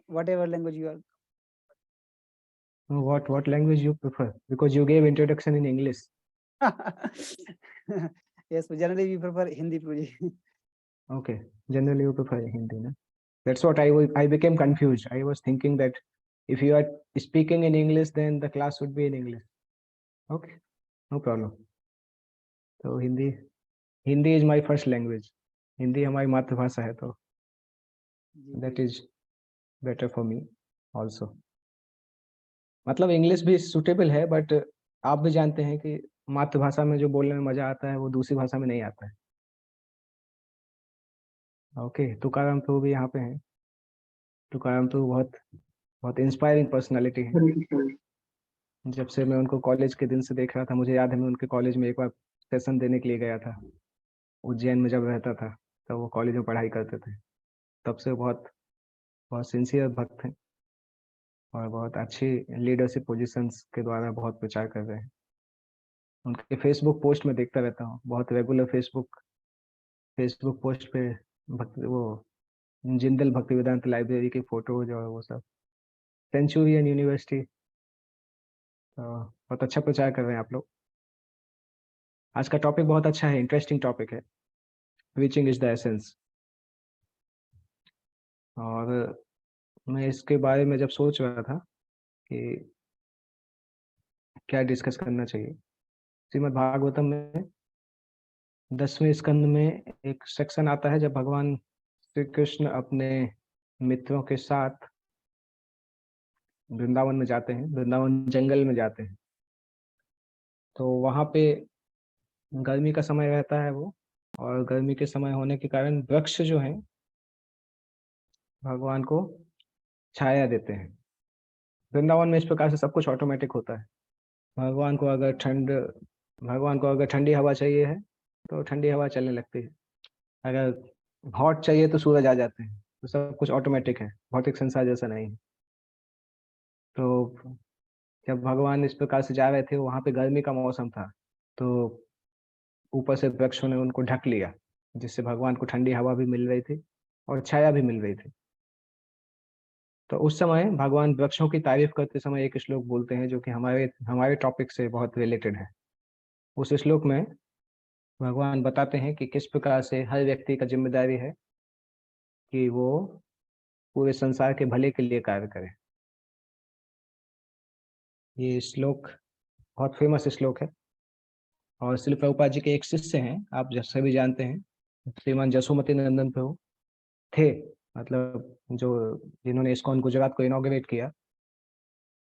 whatever language you are. What language you prefer? Because you gave introduction in English. Yes, generally we prefer Hindi, Guruji. Okay, generally you prefer Hindi, na? That's what I became confused. I was thinking that if you are speaking in English, then the class would be in English. Okay, no problem. So Hindi is my first language. Hindi हमारी मातृभाषा है, तो that is better for me also. मतलब English भी suitable है, but आप भी जानते हैं कि मातृभाषा में जो बोलने में मजा आता है वो दूसरी भाषा में नहीं आता है. ओके, तुकाराम प्रभु भी यहाँ पे हैं. तुकाराम प्रभु बहुत इंस्पायरिंग पर्सनालिटी है. जब से मैं उनको कॉलेज के दिन से देख रहा था, मुझे याद है मैं उनके कॉलेज में एक बार सेशन देने के लिए गया था. उज्जैन में जब रहता था तब वो कॉलेज में पढ़ाई करते थे. तब से बहुत बहुत सिंसियर भक्त हैं और बहुत अच्छी लीडरशिप पोजीशंस के द्वारा बहुत प्रचार कर रहे हैं. उनके फेसबुक पोस्ट में देखता रहता हूँ, बहुत रेगुलर फेसबुक पोस्ट पे वो जिंदल भक्ति वेदांत लाइब्रेरी की फोटोज और वो सब, सेंचुरियन यूनिवर्सिटी, बहुत अच्छा प्रचार कर रहे हैं आप लोग. आज का टॉपिक बहुत अच्छा है, इंटरेस्टिंग टॉपिक है, रीचिंग इज द एसेंस. और मैं इसके बारे में जब सोच रहा था कि क्या डिस्कस करना चाहिए, श्रीमद् भागवतम में 10वें स्कंद में एक सेक्शन आता है जब भगवान श्री कृष्ण अपने मित्रों के साथ वृंदावन में जाते हैं, वृंदावन जंगल में जाते हैं. तो वहां पे गर्मी का समय रहता है वो, और गर्मी के समय होने के कारण वृक्ष जो हैं भगवान को छाया देते हैं. वृंदावन में इस प्रकार से सब कुछ ऑटोमेटिक होता है. भगवान को अगर ठंडी हवा चाहिए है तो ठंडी हवा चलने लगती है. अगर हॉट चाहिए तो सूरज आ जाते हैं. तो सब कुछ ऑटोमेटिक है, भौतिक संसार जैसा नहीं है. तो जब भगवान इस प्रकार से जा रहे थे, वहां पे गर्मी का मौसम था, तो ऊपर से वृक्षों ने उनको ढक लिया, जिससे भगवान को ठंडी हवा भी मिल रही थी और छाया भी मिल रही थी. तो उस समय भगवान वृक्षों की तारीफ करते समय एक श्लोक बोलते हैं जो कि हमारे टॉपिक से बहुत रिलेटेड है. उस श्लोक में भगवान बताते हैं कि किस प्रकार से हर व्यक्ति का जिम्मेदारी है कि वो पूरे संसार के भले के लिए कार्य करे. ये श्लोक बहुत फेमस श्लोक है और श्री प्रभुपाद जी के एक शिष्य हैं, आप सभी जानते हैं, श्रीमान जसोमती नंदन प्रभु थे, मतलब जिन्होंने इस्कॉन गुजरात को इनॉग्रेट किया.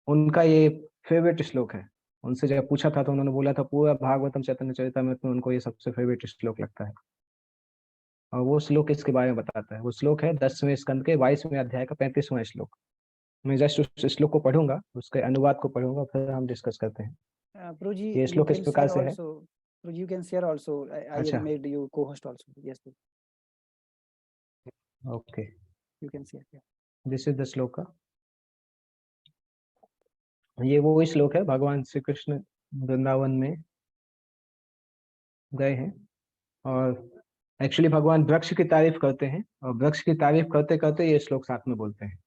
उनका ये फेवरेट श्लोक है. उनसे जब पूछा था तो उन्होंने बोला था पूरा भागवतम चैतन्य चरितामृत में उनको ये सबसे फेवरेट श्लोक लगता है. और वो श्लोक इसके बारे में बताता है. वो श्लोक है 10वें स्कंद के 22वें अध्याय का 35वां श्लोक. मैं जस्ट उस श्लोक को पढ़ूंगा, उसके अनुवाद को पढ़ूंगा, फिर हम डिस्कस करते हैं. Guruji, ये you श्लोक इस can प्रकार share से है. also. Guruji, you can share also. I अच्छा, have made you co-host also. Yes, Guruji. Okay, You can share. Yeah. This is the श्लोक. ये वो श्लोक है, भगवान श्री कृष्ण वृंदावन में गए हैं और एक्चुअली भगवान वृक्ष की तारीफ करते हैं, और वृक्ष की तारीफ करते करते ये श्लोक साथ में बोलते हैं.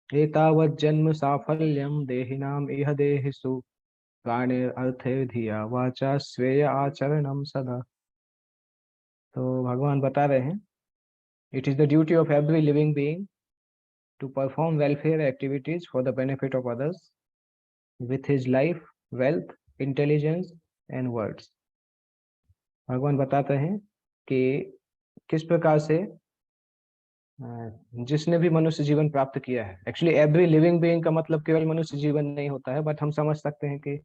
एतावत् जन्म साफल्यम देहिनाम इह देहिषु प्राणेर अर्थे धिया वाचा श्रेय आचरणम सदा. तो भगवान बता रहे हैं, it is the duty of every living being to perform welfare activities for the benefit of others with his life, wealth, intelligence and words. भगवान बताते हैं कि किस प्रकार से जिसने भी मनुष्य जीवन प्राप्त किया है, एक्चुअली एवरी लिविंग बीइंग का मतलब केवल मनुष्य जीवन नहीं होता है, बट हम समझ सकते हैं कि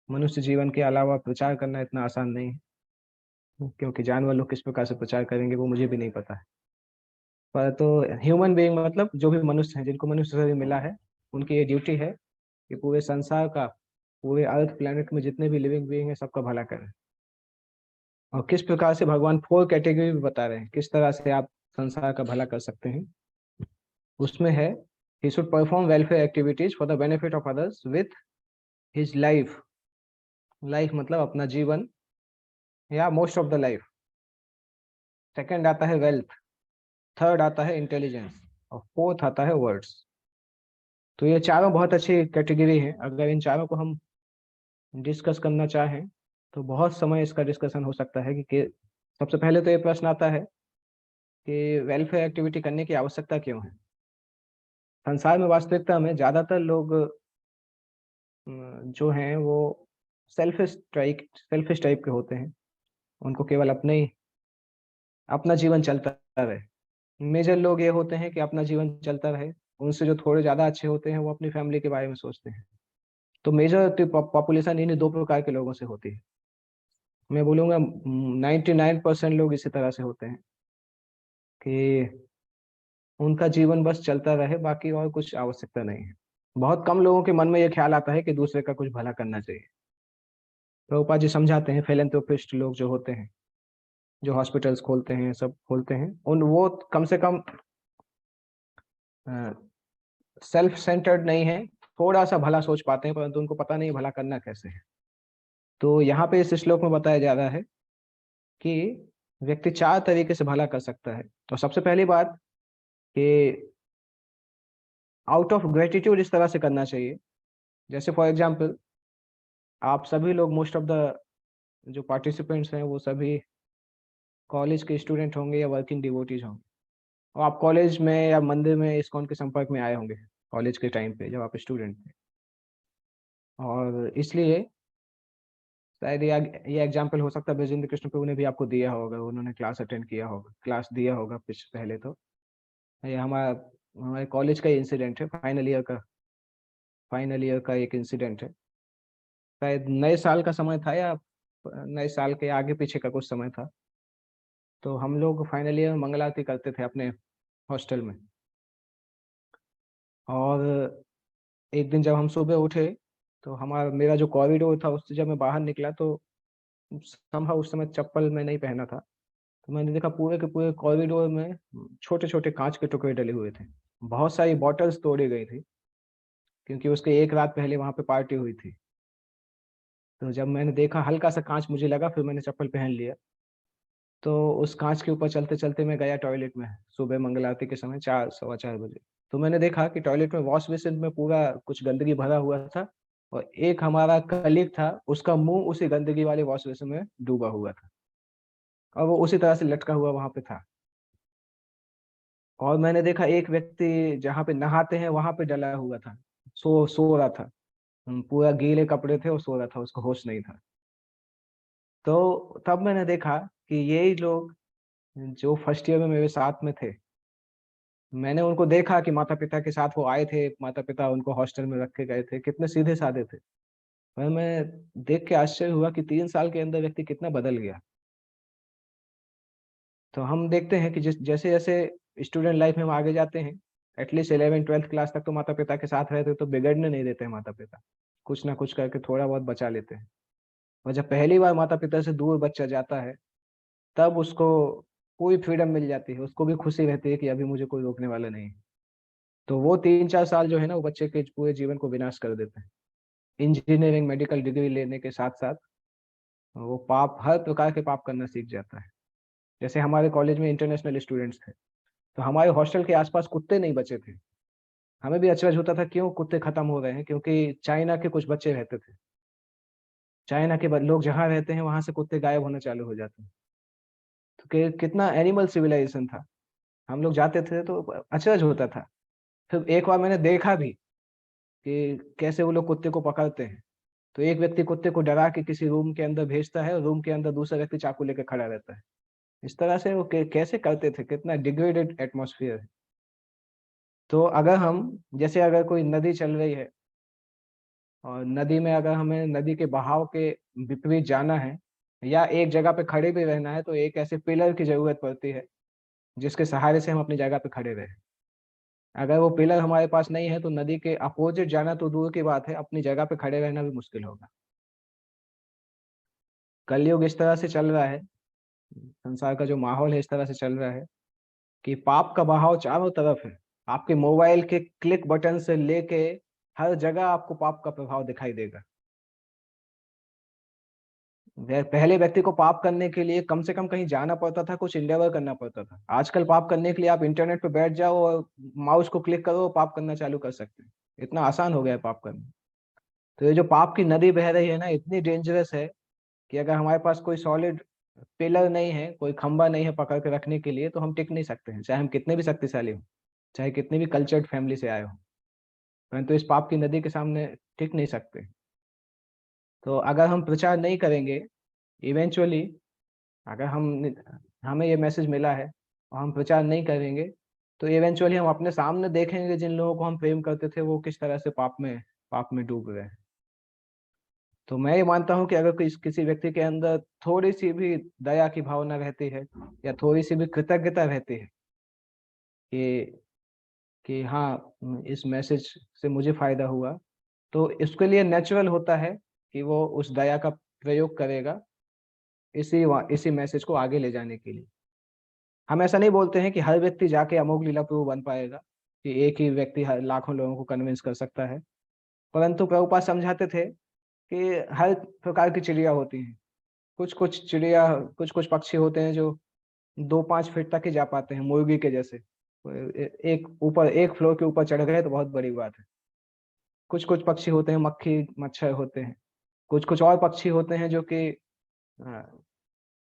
मनुष्य जीवन के अलावा प्रचार करना इतना आसान नहीं है, क्योंकि जानवर लोग किस प्रकार से प्रचार करेंगे वो मुझे भी नहीं पता है. पर तो ह्यूमन बीइंग मतलब जो भी मनुष्य हैं, जिनको मनुष्य शरीर मिला है, उनकी ये ड्यूटी है कि पूरे संसार का, पूरे अर्थ प्लेनेट में जितने भी लिविंग बीइंग है सबका भला करें. और किस प्रकार से भगवान 4 कैटेगरी भी बता रहे हैं किस तरह से आप संसार का भला कर सकते हैं. उसमें है, he should perform welfare activities for the benefit of others with his life. Life मतलब अपना जीवन या most of the life. Second आता है वेल्थ, थर्ड आता है इंटेलिजेंस, और फोर्थ आता है वर्ड्स। तो ये चारों बहुत अच्छी कैटेगरी है। अगर इन चारों को हम डिस्कस करना चाहें तो बहुत समय इसका डिस्कशन हो सकता है कि सबसे पहले तो ये प्रश्न आता है कि वेलफेयर एक्टिविटी करने की आवश्यकता क्यों है। संसार में वास्तविकता में ज्यादातर लोग जो हैं वो सेल्फिश टाइप के होते हैं। उनको केवल अपना जीवन चलता रहे। मेजर लोग ये होते हैं कि अपना जीवन चलता रहे। उनसे जो थोड़े ज्यादा अच्छे होते हैं वो अपनी फैमिली के बारे में सोचते हैं। तो मेजर पॉपुलेशन इन्हीं दो प्रकार के लोगों से होती है। मैं बोलूंगा 99% लोग इसी तरह से होते हैं कि उनका जीवन बस चलता रहे, बाकी और कुछ आवश्यकता नहीं है। बहुत कम लोगों के मन में यह ख्याल आता है कि दूसरे का कुछ भला करना चाहिए। प्रभुपाद जी समझाते हैं, फिलैंथ्रोपिस्ट लोग जो होते हैं, जो हॉस्पिटल्स खोलते हैं, सब खोलते हैं, उन वो कम से कम सेल्फ सेंटर्ड नहीं है, थोड़ा सा भला सोच पाते हैं, परंतु उनको पता नहीं भला करना कैसे है। तो यहाँ पे इस श्लोक में बताया जा रहा है कि व्यक्ति 4 तरीके से भला कर सकता है। तो सबसे पहली बात कि आउट ऑफ ग्रेटिट्यूड इस तरह से करना चाहिए। जैसे फॉर एग्जाम्पल, आप सभी लोग, मोस्ट ऑफ द जो पार्टिसिपेंट्स हैं वो सभी कॉलेज के स्टूडेंट होंगे या वर्किंग डिवोटीज होंगे, और आप कॉलेज में या मंदिर में इस्कॉन के संपर्क में आए होंगे कॉलेज के टाइम पे जब आप स्टूडेंट थे। और इसलिए शायद ये एग्जाम्पल हो सकता है ब्रजेंद्र कृष्ण प्रभु ने भी आपको दिया होगा, उन्होंने क्लास अटेंड किया होगा, क्लास दिया होगा पहले। तो ये हमारे कॉलेज का इंसिडेंट है, फाइनल ईयर का एक इंसिडेंट है। शायद नए साल का समय था या नए साल के आगे पीछे का कुछ समय था। तो हम लोग फाइनल ईयर में मंगल आरती करते थे अपने हॉस्टल में। और एक दिन जब हम सुबह उठे तो मेरा जो कॉरिडोर था उससे जब मैं बाहर निकला तो संभव उस समय चप्पल मैं नहीं पहना था। तो मैंने देखा पूरे के पूरे कॉरिडोर में छोटे छोटे कांच के टुकड़े डले हुए थे। बहुत सारी बॉटल्स तोड़ी गई थी क्योंकि उसके एक रात पहले वहां पे पार्टी हुई थी। तो जब मैंने देखा हल्का सा कांच मुझे लगा, फिर मैंने चप्पल पहन लिया। तो उस कांच के ऊपर चलते चलते मैं गया टॉयलेट में सुबह मंगल आरती के समय 4, 4:15 बजे। तो मैंने देखा कि टॉयलेट में वॉश बेसिन में पूरा कुछ गंदगी भरा हुआ था, और एक हमारा कलीग था, उसका मुंह उसी गंदगी वाले वॉश बेसिन में डूबा हुआ था, और वो उसी तरह से लटका हुआ वहां पे था। और मैंने देखा एक व्यक्ति जहाँ पे नहाते हैं वहां पे डला हुआ था, सो रहा था। पूरा गीले कपड़े थे, वो सो रहा था, उसको होश नहीं था। तो तब मैंने देखा कि यही लोग जो फर्स्ट ईयर में मेरे साथ में थे, मैंने उनको देखा कि माता पिता के साथ वो आए थे, माता पिता उनको हॉस्टल में रख के गए थे, कितने सीधे साधे थे। मैं देख के आश्चर्य हुआ कि 3 साल के अंदर व्यक्ति कितना बदल गया। तो हम देखते हैं कि जैसे जैसे स्टूडेंट लाइफ में हम आगे जाते हैं, एटलीस्ट 11th 12th क्लास तक तो माता पिता के साथ रहते तो बिगड़ने नहीं देते हैं माता पिता, कुछ ना कुछ करके थोड़ा बहुत बचा लेते हैं। और जब पहली बार माता पिता से दूर बच्चा जाता है तब उसको पूरी फ्रीडम मिल जाती है, उसको भी खुशी रहती है कि अभी मुझे कोई रोकने वाला नहीं है। तो वो 3, 4 साल जो है ना वो बच्चे के पूरे जीवन को विनाश कर देते हैं। इंजीनियरिंग मेडिकल डिग्री लेने के साथ साथ वो पाप, हर प्रकार के पाप करना सीख जाता है। जैसे हमारे कॉलेज में इंटरनेशनल स्टूडेंट्स थे, तो हमारे हॉस्टल के आसपास कुत्ते नहीं बचे थे। हमें भी अचरज होता था क्यों कुत्ते खत्म हो गए हैं, क्योंकि चाइना के कुछ बच्चे रहते थे। चाइना के लोग जहाँ रहते हैं वहां से कुत्ते गायब होना चालू हो जाते हैं। तो कितना एनिमल सिविलाइजेशन था। हम लोग जाते थे तो अचरज होता था। फिर एक बार मैंने देखा भी कि कैसे वो लोग कुत्ते को पकड़ते हैं। तो एक व्यक्ति कुत्ते को डरा के किसी रूम के अंदर भेजता है, और रूम के अंदर दूसरा व्यक्ति चाकू लेके खड़ा रहता है। इस तरह से वो कैसे करते थे, कितना डिग्रेडेड एटमॉस्फेयर है। तो अगर हम, जैसे अगर कोई नदी चल रही है और नदी में अगर हमें नदी के बहाव के विपरीत जाना है या एक जगह पे खड़े भी रहना है, तो एक ऐसे पिलर की जरूरत पड़ती है जिसके सहारे से हम अपनी जगह पे खड़े रहे। अगर वो पिलर हमारे पास नहीं है तो नदी के अपोजिट जाना तो दूर की बात है, अपनी जगह पे खड़े रहना भी मुश्किल होगा। कलयुग इस तरह से चल रहा है, संसार का जो माहौल है इस तरह से चल रहा है कि पाप का बहाव चारों तरफ है। आपके मोबाइल के क्लिक बटन से लेके हर जगह आपको पाप का प्रभाव दिखाई देगा। पहले व्यक्ति को पाप करने के लिए कम से कम कहीं जाना पड़ता था, कुछ इंडेवर करना पड़ता था। आजकल पाप करने के लिए आप इंटरनेट पे बैठ जाओ और माउस को क्लिक करो, पाप करना चालू कर सकते हैं। इतना आसान हो गया है पाप करना। तो ये जो पाप की नदी बह रही है ना, इतनी डेंजरस है कि अगर हमारे पास कोई सॉलिड पिलर नहीं है, कोई खंबा नहीं है पकड़ के रखने के लिए, तो हम टिक नहीं सकते हैं, चाहे हम कितने भी शक्तिशाली हो, चाहे कितनी भी कल्चर्ड फैमिली से आए हो, परंतु इस पाप की नदी के सामने टिक नहीं सकते। तो अगर हम प्रचार नहीं करेंगे, इवेंचुअली अगर हमें ये मैसेज मिला है और हम प्रचार नहीं करेंगे, तो इवेंचुअली हम अपने सामने देखेंगे जिन लोगों को हम प्रेम करते थे वो किस तरह से पाप में डूब गए। तो मैं ये मानता हूँ कि अगर किसी व्यक्ति के अंदर थोड़ी सी भी दया की भावना रहती है, या थोड़ी सी भी कृतज्ञता रहती है कि हाँ, इस मैसेज से मुझे फायदा हुआ, तो इसके लिए नेचुरल होता है कि वो उस दया का प्रयोग करेगा इसी मैसेज को आगे ले जाने के लिए। हम ऐसा नहीं बोलते हैं कि हर व्यक्ति जाके अमोघ लीला प्रभु बन पाएगा, कि एक ही व्यक्ति हर लाखों लोगों को कन्विंस कर सकता है, परंतु प्रभुपाद समझाते थे कि हर प्रकार की चिड़िया होती हैं। कुछ कुछ पक्षी होते हैं जो 2-5 फीट तक ही जा पाते हैं, मुर्गी के जैसे। एक फ्लोर के ऊपर चढ़ गए तो बहुत बड़ी बात है। कुछ कुछ पक्षी होते हैं, मक्खी मच्छर होते हैं। कुछ कुछ और पक्षी होते हैं जो कि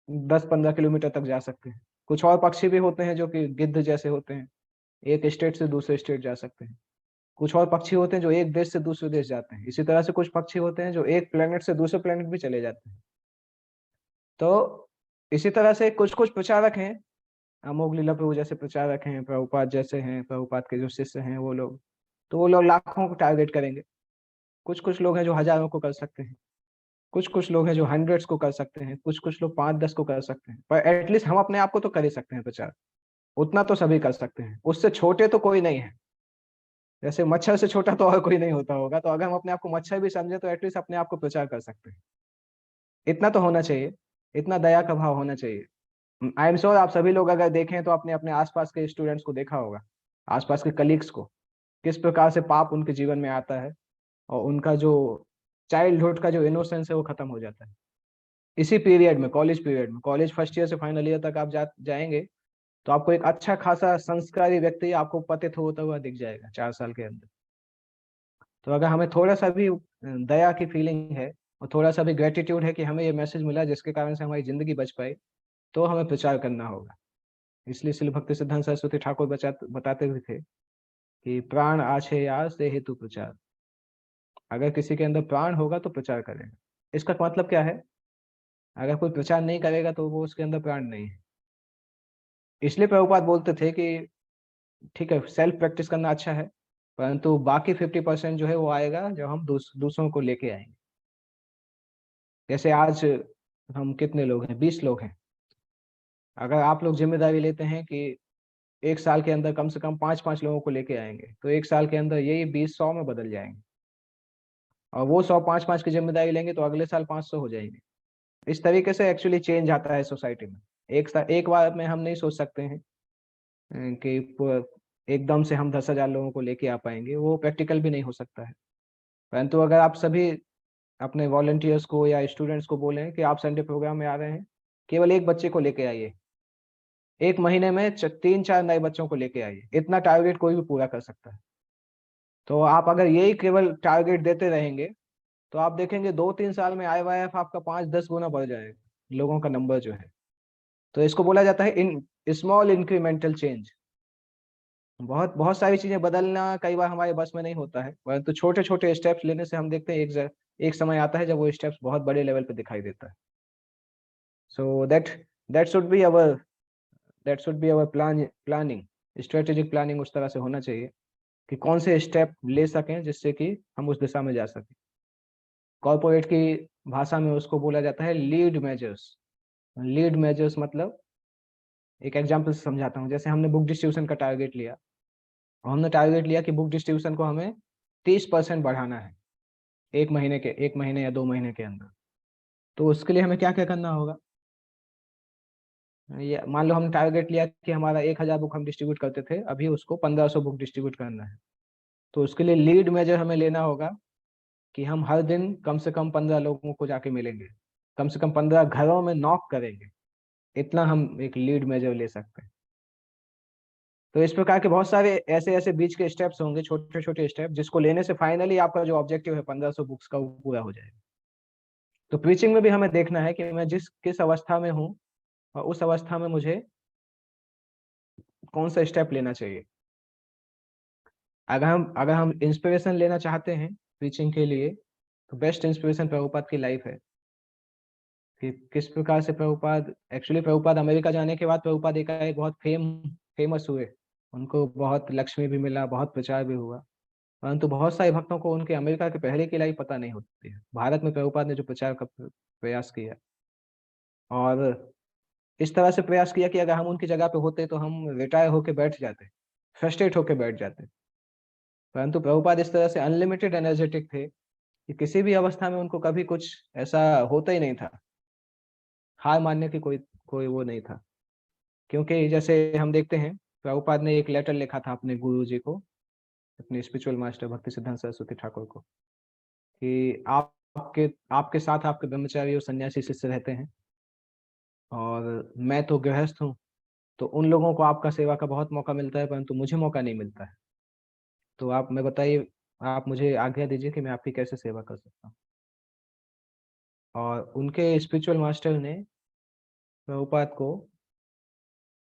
10-15 किलोमीटर तक जा सकते हैं। कुछ और पक्षी भी होते हैं जो कि गिद्ध जैसे होते हैं, एक स्टेट से दूसरे स्टेट जा सकते हैं। कुछ और पक्षी होते हैं जो एक देश से दूसरे देश जाते हैं। इसी तरह से कुछ पक्षी होते हैं जो एक प्लेनेट से दूसरे प्लेनेट भी चले जाते हैं। तो इसी तरह से कुछ कुछ प्रचारक हैं, अमोघ लीला प्रभु जैसे प्रचारक हैं, प्रभुपाद जैसे हैं, प्रभुपाद के जो शिष्य हैं वो लोग लाखों को टारगेट करेंगे। कुछ कुछ लोग हैं जो हजारों को कर सकते हैं। कुछ कुछ लोग हैं जो हंड्रेड्स को कर सकते हैं। कुछ कुछ लोग 5-10 को कर सकते हैं। पर एटलीस्ट हम अपने आप को तो कर ही सकते हैं प्रचार। उतना तो सभी कर सकते हैं, उससे छोटे तो कोई नहीं है। जैसे मच्छर से छोटा तो और कोई नहीं होता होगा, तो अगर हम अपने आप को मच्छर भी समझे तो एटलीस्ट अपने आप को प्रचार कर सकते हैं। इतना तो होना चाहिए, इतना दया का भाव होना चाहिए। आई एम श्योर आप सभी लोग अगर देखें तो अपने अपने आसपास के स्टूडेंट्स को देखा होगा, आसपास के कलीग्स को, किस प्रकार से पाप उनके जीवन में आता है और उनका जो चाइल्डहुड का जो इनोसेंस है वो खत्म हो जाता है इसी पीरियड में, कॉलेज पीरियड में। कॉलेज फर्स्ट ईयर से फाइनल ईयर तक आप जाएंगे तो आपको एक अच्छा खासा संस्कारी व्यक्ति आपको पतित होता हुआ दिख जाएगा 4 साल के अंदर। तो अगर हमें थोड़ा सा भी दया की फीलिंग है और थोड़ा सा भी ग्रेटिट्यूड है कि हमें ये मैसेज मिला जिसके कारण से हमारी जिंदगी बच पाई, तो हमें प्रचार करना होगा। इसलिए श्री भक्ति सिद्धांत सरस्वती ठाकुर बताते हुए थे कि प्राण आछे यार से हेतु प्रचार। अगर किसी के अंदर प्राण होगा तो प्रचार करेगा। इसका मतलब क्या है? अगर कोई प्रचार नहीं करेगा तो वो उसके अंदर प्राण नहीं है। इसलिए प्रभुपाद बोलते थे कि ठीक है, सेल्फ प्रैक्टिस करना अच्छा है, परंतु बाकी 50% जो है वो आएगा जब हम दूसरों को लेके आएंगे। जैसे आज हम कितने लोग हैं? 20 लोग हैं। अगर आप लोग जिम्मेदारी लेते हैं कि एक साल के अंदर कम से कम 5-5 लोगों को लेके आएंगे, तो एक साल के अंदर यही 20 100 में बदल जाएंगे। और वो 100 5-5 की जिम्मेदारी लेंगे तो अगले साल 500 हो जाएंगे। इस तरीके से एक्चुअली चेंज आता है सोसाइटी में। एक बार में हम नहीं सोच सकते हैं कि एकदम से हम 10,000 लोगों को लेके आ पाएंगे, वो प्रैक्टिकल भी नहीं हो सकता है। परंतु अगर आप सभी अपने वॉलंटियर्स को या स्टूडेंट्स को बोलें कि आप संडे प्रोग्राम में आ रहे हैं, केवल एक बच्चे को लेके आइए, एक महीने में 3-4 नए बच्चों को लेके आइए, इतना टारगेट कोई भी पूरा कर सकता है। तो आप अगर यही केवल टारगेट देते रहेंगे तो आप देखेंगे 2-3 साल में IYF आपका 5-10 गुना बढ़ जाएगा, लोगों का नंबर जो है। तो इसको बोला जाता है इन स्मॉल इंक्रीमेंटल चेंज। बहुत बहुत सारी चीजें बदलना कई बार हमारे बस में नहीं होता है, परंतु छोटे छोटे स्टेप्स लेने से हम देखते हैं एक समय आता है जब वो स्टेप्स बहुत बड़े लेवल पे दिखाई देता है। So that should be our planning, strategic planning उस तरह से होना चाहिए कि कौन से स्टेप ले सकें जिससे कि हम उस दिशा में जा सकें। कॉर्पोरेट की भाषा में उसको बोला जाता है लीड मेजर्स। लीड मेजर्स मतलब, एक एग्जांपल से समझाता हूँ। जैसे हमने बुक डिस्ट्रीब्यूशन का टारगेट लिया, और हमने टारगेट लिया कि बुक डिस्ट्रीब्यूशन को हमें 30% बढ़ाना है एक महीने या 2 महीने के अंदर। तो उसके लिए हमें क्या क्या करना होगा? ये मान लो हमने टारगेट लिया कि हमारा 1,000 बुक हम डिस्ट्रीब्यूट करते थे, अभी उसको 1,500 बुक डिस्ट्रीब्यूट करना है। तो उसके लिए लीड मेजर हमें लेना होगा कि हम हर दिन कम से कम 15 लोगों को जाके मिलेंगे, कम से कम 15 घरों में नॉक करेंगे, इतना हम एक लीड मेजर ले सकते हैं। तो इस प्रकार के बहुत सारे ऐसे ऐसे बीच के स्टेप्स होंगे, छोटे छोटे स्टेप, जिसको लेने से फाइनली आपका जो ऑब्जेक्टिव है 1500 बुक्स का, वो पूरा हो जाएगा। तो प्रीचिंग में भी हमें देखना है कि मैं किस अवस्था में हूँ, और उस अवस्था में मुझे कौन सा स्टेप लेना चाहिए। अगर हम इंस्पिरेशन लेना चाहते हैं प्रीचिंग के लिए, तो बेस्ट इंस्पिरेशन प्रभुपाद की लाइफ है, कि किस प्रकार से प्रभुपाद अमेरिका जाने के बाद प्रभुपाद एक बहुत फेमस हुए। उनको बहुत लक्ष्मी भी मिला, बहुत प्रचार भी हुआ, परंतु बहुत सारे भक्तों को उनके अमेरिका के पहले की लाइफ पता नहीं होती है। भारत में प्रभुपाद ने जो प्रचार का प्रयास किया, और इस तरह से प्रयास किया कि अगर हम उनकी जगह पे होते तो हम रिटायर होके बैठ जाते, फ्रस्ट्रेट होके बैठ जाते। परंतु प्रभुपाद इस तरह से अनलिमिटेड एनर्जेटिक थे कि किसी भी अवस्था में उनको कभी कुछ ऐसा होता ही नहीं था, हार मानने की कोई कोई वो नहीं था। क्योंकि जैसे हम देखते हैं, प्रभुपाद ने एक लेटर लिखा था अपने गुरु जी को, अपने स्पिरिचुअल मास्टर भक्ति सिद्धांत सरस्वती ठाकुर को, कि आपके आपके साथ आपके ब्रह्मचारी और सन्यासी शिष्य रहते हैं, और मैं तो गृहस्थ हूँ, तो उन लोगों को आपका सेवा का बहुत मौका मिलता है, परंतु मुझे मौका नहीं मिलता है। तो आप मैं बताइए, आप मुझे आज्ञा दीजिए कि मैं आपकी कैसे सेवा कर सकता हूँ। और उनके स्पिरिचुअल मास्टर ने प्रभुपाद को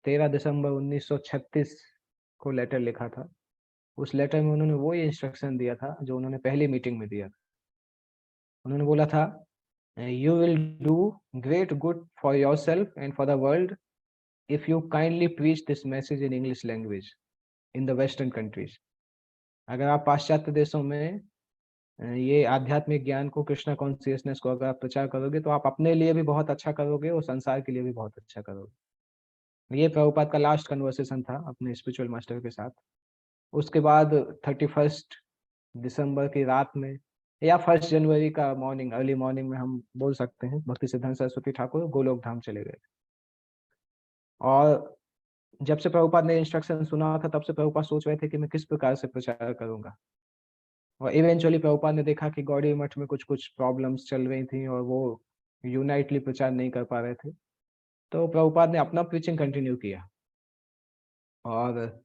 13 दिसंबर 1936 को लेटर लिखा था। उस लेटर में उन्होंने वो ही इंस्ट्रक्शन दिया था जो उन्होंने पहली मीटिंग में दिया था। उन्होंने बोला था, you will do great good for your self and for the world if you kindly preach this message in English language in the western countries. अगर आप पाश्चात्य देशों में ये आध्यात्मिक ज्ञान को, कृष्णा कॉन्शियसनेस को अगर आप प्रचार करोगे, तो आप अपने लिए भी बहुत अच्छा करोगे और संसार के लिए भी बहुत अच्छा करोगे। ये प्रभुपाद का लास्ट कन्वर्सेशन था अपने स्पिरिचुअल मास्टर के साथ। उसके बाद 31 दिसंबर की रात में, या 1 जनवरी का मॉर्निंग, अर्ली मॉर्निंग में हम बोल सकते हैं, भक्ति सिद्धांत सरस्वती ठाकुर गोलोक धाम चले गए। और जब से प्रभुपाद ने इंस्ट्रक्शन सुना था, तब से प्रभुपाद सोच रहे थे कि मैं किस प्रकार से प्रचार करूंगा। और इवेंचुअली प्रभुपाद ने देखा कि गौड़ी मठ में कुछ कुछ प्रॉब्लम्स चल रही थी और वो यूनाइटली प्रचार नहीं कर पा रहे थे। तो प्रभुपाद ने अपना प्रीचिंग कंटिन्यू किया। और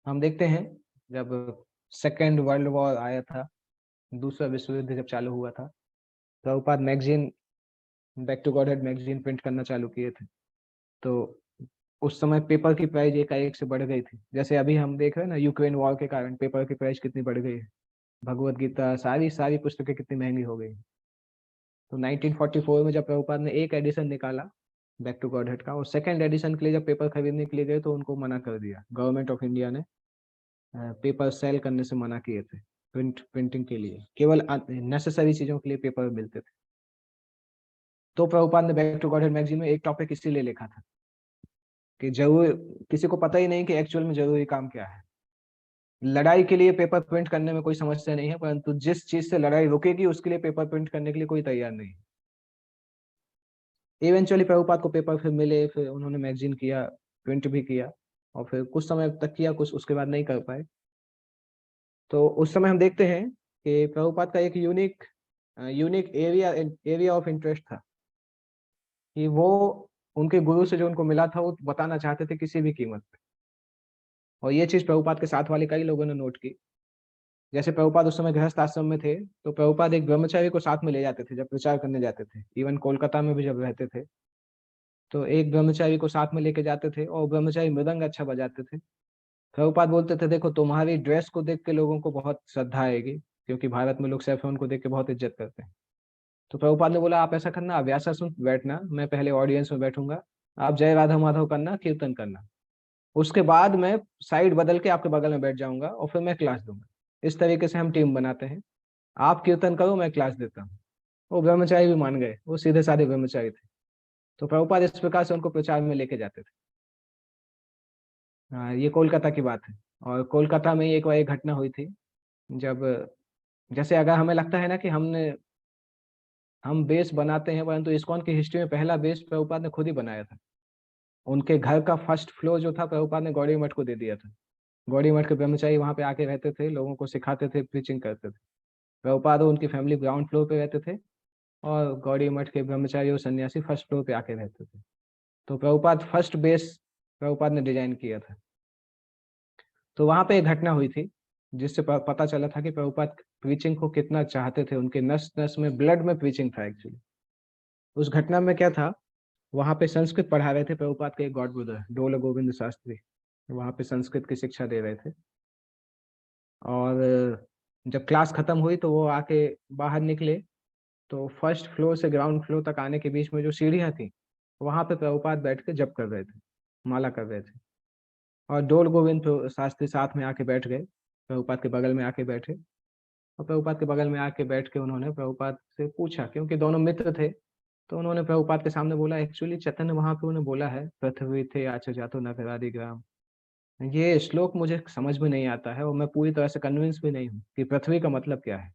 हम देखते हैं, जब सेकेंड वर्ल्ड वॉर आया था, दूसरा विश्व युद्ध जब चालू हुआ था, Prabhupada magazine, back to Godhead magazine print करना चालू किए थे। तो उस समय पेपर की प्राइस एकाएक से बढ़ गई थी। जैसे अभी हम देख रहे हैं ना, यूक्रेन वॉर के कारण पेपर की प्राइस कितनी बढ़ गई है। भगवत गीता, सारी सारी पुस्तकें कितनी महंगी हो गई। तो 1944 में जब प्रभुपाद ने एक एडिशन निकाला बैक टू गॉडहेड का, और सेकंड एडिशन के लिए जब पेपर खरीदने के लिए गए, तो उनको मना कर दिया। गवर्नमेंट ऑफ इंडिया ने पेपर सेल करने से मना किए थे। प्रिंटिंग के लिए केवल नेसेसरी चीजों के लिए पेपर मिलते थे। तो प्रभुपाद ने बैक टू गॉडहेड मैगजीन में एक टॉपिक इसीलिए लिखा था कि जरूर किसी को पता ही नहीं कि एक्चुअल में जरूरी काम क्या है। लड़ाई के लिए पेपर प्रिंट करने में कोई समस्या नहीं है, परंतु जिस चीज से लड़ाई रुकेगी उसके लिए पेपर प्रिंट करने के लिए कोई तैयार नहीं। इवेंचुअली प्रभुपाद को पेपर फिर मिले, फिर उन्होंने मैगजीन किया, प्रिंट भी किया, और फिर कुछ समय तक किया, कुछ उसके बाद नहीं कर पाए। तो उस समय हम देखते हैं कि प्रभुपाद का एक unique unique area of interest था, कि वो उनके गुरु से जो उनको मिला था वो बताना चाहते थे किसी भी कीमत पे। और ये चीज प्रभुपाद के साथ वाले कई लोगों ने नोट की। जैसे प्रभुपाद उस समय गृहस्थ आश्रम में थे, तो प्रभुपाद एक ब्रह्मचारी को साथ में ले जाते थे जब प्रचार करने जाते थे। इवन कोलकाता में भी जब रहते थे, तो एक ब्रह्मचारी को साथ में लेके जाते थे, और ब्रह्मचारी मृदंग अच्छा बजाते थे। प्रभुपाद बोलते थे, देखो तुम्हारी ड्रेस को देख के लोगों को बहुत श्रद्धा आएगी, क्योंकि भारत में लोग सैफरन को देख के बहुत इज्जत करते हैं। तो प्रभुपाद ने बोला, आप ऐसा करना, आप व्यासासन बैठना, मैं पहले ऑडियंस में बैठूंगा, आप जय राधा माधव करना, कीर्तन करना, उसके बाद मैं साइड बदल के आपके बगल में बैठ जाऊंगा और फिर मैं क्लास दूंगा। इस तरीके से हम टीम बनाते हैं, आप कीर्तन करो, मैं क्लास देता हूँ। वो ब्रह्मचारी भी मान गए, वो सीधे साधे ब्रह्मचारी थे। तो प्रभुपाद इस प्रकार से उनको प्रचार में लेके जाते थे। हाँ, ये कोलकाता की बात है। और कोलकाता में एक बार एक घटना हुई थी, जब, जैसे अगर हमें लगता है ना कि हम बेस बनाते हैं, परंतु इस्कॉन की हिस्ट्री में पहला बेस प्रभुपाद ने खुद ही बनाया था। उनके घर का फर्स्ट फ्लोर जो था, प्रभुपाद ने गौड़ी मठ को दे दिया था। गौड़ी मठ के ब्रह्मचारी वहां पे आके रहते थे, लोगों को सिखाते थे, प्रीचिंग करते थे। प्रभुपाद और उनकी फैमिली ग्राउंड फ्लोर पे रहते थे, और गौड़ी मठ के ब्रह्मचारी और सन्यासी फर्स्ट फ्लोर पे आके रहते थे। तो प्रभुपाद फर्स्ट बेस प्रभुपाद ने डिजाइन किया था। तो वहां पे एक घटना हुई थी जिससे पता चला था कि प्रभुपाद प्रीचिंग को कितना चाहते थे, उनके नस नस में, ब्लड में प्रीचिंग था एक्चुअली। उस घटना में क्या था, वहां पे संस्कृत पढ़ा रहे थे प्रभुपाद के एक गॉड ब्रदर डोल गोविंद शास्त्री, वहां पे संस्कृत की शिक्षा दे रहे थे। और जब क्लास खत्म हुई तो वो आके बाहर निकले, तो फर्स्ट फ्लोर से ग्राउंड फ्लोर तक आने के बीच में जो सीढ़ियां थी, वहां पे प्रभुपाद बैठ के जप कर रहे थे, माला कर रहे थे। और डोल गोविंद शास्त्री साथ में आके बैठ गए, प्रभुपाद के बगल में आके बैठे। और प्रभुपाद के बगल में आके बैठ के उन्होंने प्रभुपाद से पूछा, क्योंकि दोनों मित्र थे, तो उन्होंने प्रभुपाद के सामने बोला, एक्चुअली चैतन्य महाप्रभु ने बोला है, पृथ्वी थे आच जातो नगरादि ग्राम। ये श्लोक मुझे समझ में नहीं आता है और मैं पूरी तरह से कन्विंस भी नहीं हूँ कि पृथ्वी का मतलब क्या है।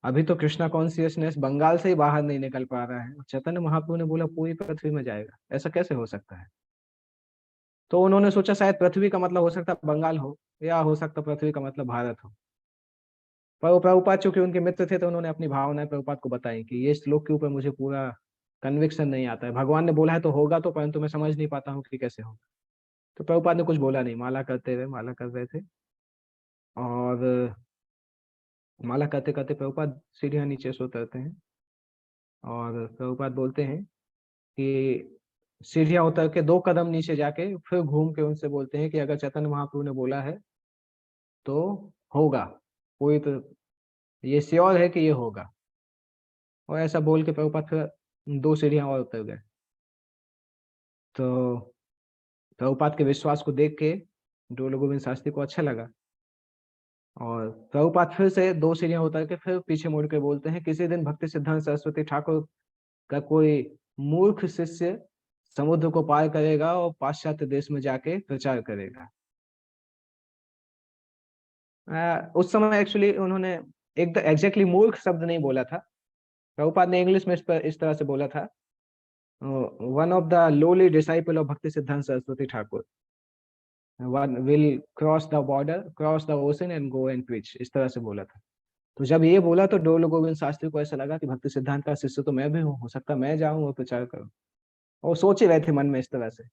अभी तो कृष्णा कॉन्शियसनेस बंगाल से ही बाहर नहीं निकल पा रहा है, चैतन्य महाप्रभु ने बोला पूरी पृथ्वी में जाएगा, ऐसा कैसे हो सकता है। तो उन्होंने सोचा शायद पृथ्वी का मतलब हो सकता है बंगाल हो, या हो सकता पृथ्वी का मतलब भारत हो। पर वो प्रभुपाद चूंकि उनके मित्र थे, तो उन्होंने अपनी भावनाएं प्रभुपाद को बताई कि ये श्लोक के ऊपर मुझे पूरा कन्विक्शन नहीं आता है, भगवान ने बोला है तो होगा, तो परंतु मैं समझ नहीं पाता हूँ कि कैसे होगा। तो प्रभुपाद ने कुछ बोला नहीं, माला करते रहे, माला कर रहे थे। और माला करते करते प्रभुपाद सीढ़ियां नीचे से उतरते हैं, और प्रभुपाद बोलते हैं कि सीढ़ियां उतर के 2 कदम नीचे जाके फिर घूम के उनसे बोलते हैं कि अगर चैतन्य महाप्रभु ने बोला है तो होगा, कोई तो ये श्योर है कि ये होगा। और ऐसा बोल के प्रभुपाद फिर 2 सीढ़ियां और उतर गए। तो प्रभुपाद के विश्वास को देख के डोल गोविंद शास्त्री को अच्छा लगा, और प्रभुपाद फिर से 2 सीढ़ियां उतर के फिर पीछे मुड़ के बोलते हैं, किसी दिन भक्ति सिद्धांत सरस्वती ठाकुर का कोई मूर्ख शिष्य समुद्र को पार करेगा और पाश्चात्य देश में जाके प्रचार करेगा। उस समय एक्चुअली उन्होंने एक एग्जैक्टली मूर्ख शब्द नहीं बोला था, प्रभुपाद ने इंग्लिश में इस तरह से बोला था, one of the lolly disciple of भक्ति सिद्धांत Saraswati Thakur one will cross the border, cross the ocean and go and preach, इस तरह से बोला था। तो जब ये बोला तो डोल गोविंद शास्त्री को ऐसा लगा कि भक्ति सिद्धांत का शिष्य तो मैं भी हूँ, हो सकता मैं जाऊँ और प्रचार करूँ। और सोच ही रहे थे मन में इस तरह से।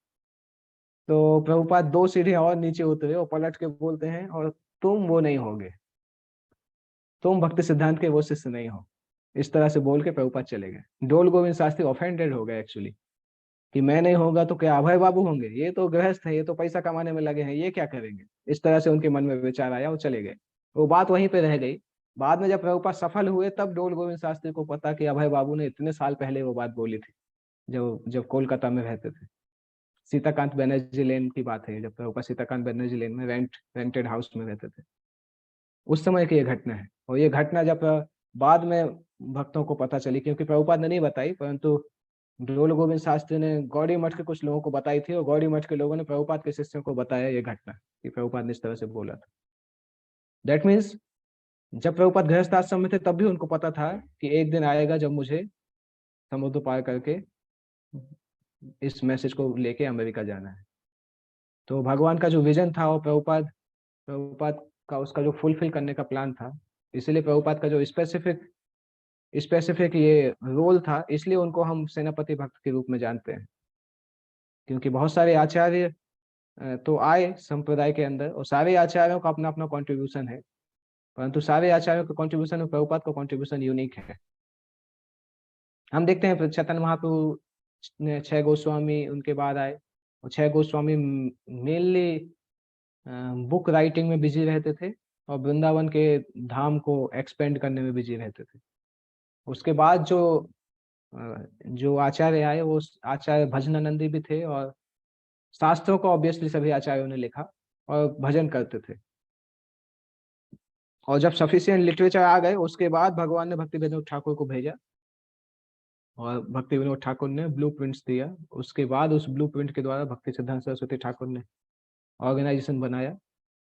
तो प्रभुपाद 2 सीढ़ियां और नीचे उतरे और पलट के बोलते हैं, और तुम वो नहीं होगे, तुम भक्ति सिद्धांत के वो शिष्य नहीं हो। इस तरह से बोल के प्रभुपाद चले गए। डोल गोविंद शास्त्री ऑफेंडेड हो गए एक्चुअली, कि मैं नहीं होगा तो क्या अभय बाबू होंगे, ये तो गृहस्थ है, ये तो पैसा कमाने में लगे हैं, ये क्या करेंगे। इस तरह से उनके मन में विचार आया और चले गए। वो बात वहीं पे रह गई। बाद में जब प्रभुपाद सफल हुए तब डोल गोविंद शास्त्री को पता कि अभय बाबू ने इतने साल पहले वो बात बोली थी, जब जब कोलकाता में रहते थे। सीताकांत बनर्जी लेन की बात है, जब प्रभुपाद सीताकांत बनर्जी लेन में रेंटेड हाउस में रहते थे, उस समय की ये घटना है। और ये घटना जब बाद में भक्तों को पता चली, क्योंकि प्रभुपाद ने नहीं बताई, परंतु डोल गोविंद शास्त्री ने गौड़ी मठ के कुछ लोगों को बताई थी, और गौड़ी मठ के लोगों ने प्रभुपाद के शिष्यों को बताया ये घटना कि प्रभुपाद ने इस तरह से बोला था। दैट मीन्स जब प्रभुपाद गृहस्थ आश्रम में थे तब भी उनको पता था कि एक दिन आएगा जब मुझे समुद्र पार करके इस मैसेज को लेके अमेरिका जाना है। तो भगवान का जो विजन था वो प्रभुपाद प्रभुपाद का उसका जो फुलफिल करने का प्लान था, इसलिए प्रभुपाद का जो स्पेसिफिक ये रोल था, इसलिए उनको हम सेनापति भक्त के रूप में जानते हैं। क्योंकि बहुत सारे आचार्य तो आए संप्रदाय के अंदर, और सारे आचार्यों का अपना अपना कंट्रीब्यूशन है, परंतु सारे आचार्यों का कंट्रीब्यूशन में प्रभुपाद का कंट्रीब्यूशन यूनिक है। हम देखते हैं चैतन्य महाप्रभु ने 6 गोस्वामी उनके बाद आए, और 6 गोस्वामी मेनली बुक राइटिंग में बिजी रहते थे और वृंदावन के धाम को एक्सपेंड करने में बिजी रहते थे। उसके बाद जो आचार्य आए वो आचार्य भजनानंदी भी थे, और शास्त्रों को ऑब्वियसली सभी आचार्यों ने लिखा और भजन करते थे। और जब सफिशिएंट लिटरेचर आ गए उसके बाद भगवान ने भक्ति विनोद ठाकुर को भेजा, और भक्ति विनोद ठाकुर ने ब्लूप्रिंट्स दिया। उसके बाद उस ब्लूप्रिंट के द्वारा भक्ति सिद्धांत सरस्वती ठाकुर ने ऑर्गेनाइजेशन बनाया,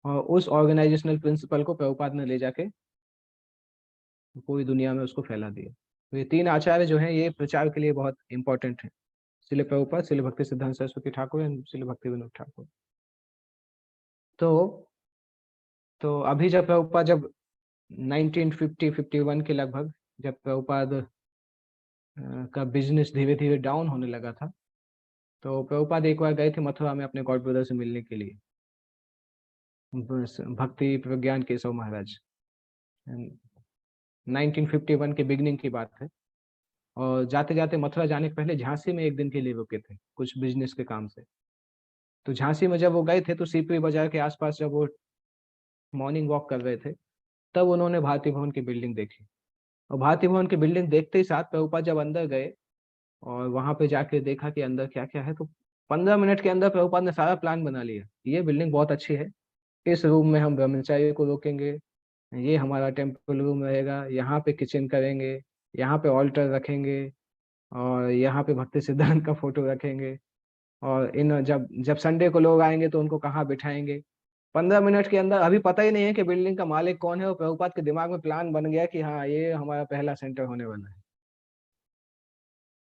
और उस ऑर्गेनाइजेशनल प्रिंसिपल को प्रभुपाद ने ले जाके पूरी दुनिया में उसको फैला दिया। तो ये 3 आचार्य जो हैं ये प्रचार के लिए बहुत इंपॉर्टेंट है, श्रील प्रभुपाद, श्रील भक्ति सिद्धांत सरस्वती ठाकुर एंड श्रील भक्ति विनोद ठाकुर। तो अभी जब प्रभुपाद जब 1950-51 के लगभग जब प्रभुपाद का बिजनेस धीरे धीरे डाउन होने लगा था। तो प्रभुपाद एक बार गए थे मथुरा में अपने गॉड ब्रदर से मिलने के लिए, भक्ति प्रज्ञान केशव महाराज। 1951 के बिगनिंग की बात है। और जाते जाते मथुरा जाने के पहले झांसी में एक दिन के लिए रुके थे कुछ बिजनेस के काम से। तो झांसी में जब वो गए थे तो सीपी बाजार के आसपास जब वो मॉर्निंग वॉक कर रहे थे, तब उन्होंने भारती भवन की बिल्डिंग देखी। और भारती भवन की बिल्डिंग देखते ही साथ प्रभुपाद जब अंदर गए और वहां पे जाके देखा कि अंदर क्या क्या है, तो 15 मिनट के अंदर प्रभुपाद ने सारा प्लान बना लिया। ये बिल्डिंग बहुत अच्छी है, इस रूम में हम ब्रह्मचारी को रोकेंगे, ये हमारा टेम्पल रूम रहेगा, यहाँ पे किचन करेंगे, यहाँ पे ऑल्टर रखेंगे, और यहाँ पे भक्ति सिद्धांत का फोटो रखेंगे, और इन जब जब संडे को लोग आएंगे तो उनको कहाँ बिठाएंगे। 15 मिनट के अंदर अभी पता ही नहीं है कि बिल्डिंग का मालिक कौन है, और प्रभुपाद के दिमाग में प्लान बन गया कि हाँ ये हमारा पहला सेंटर होने वाला है।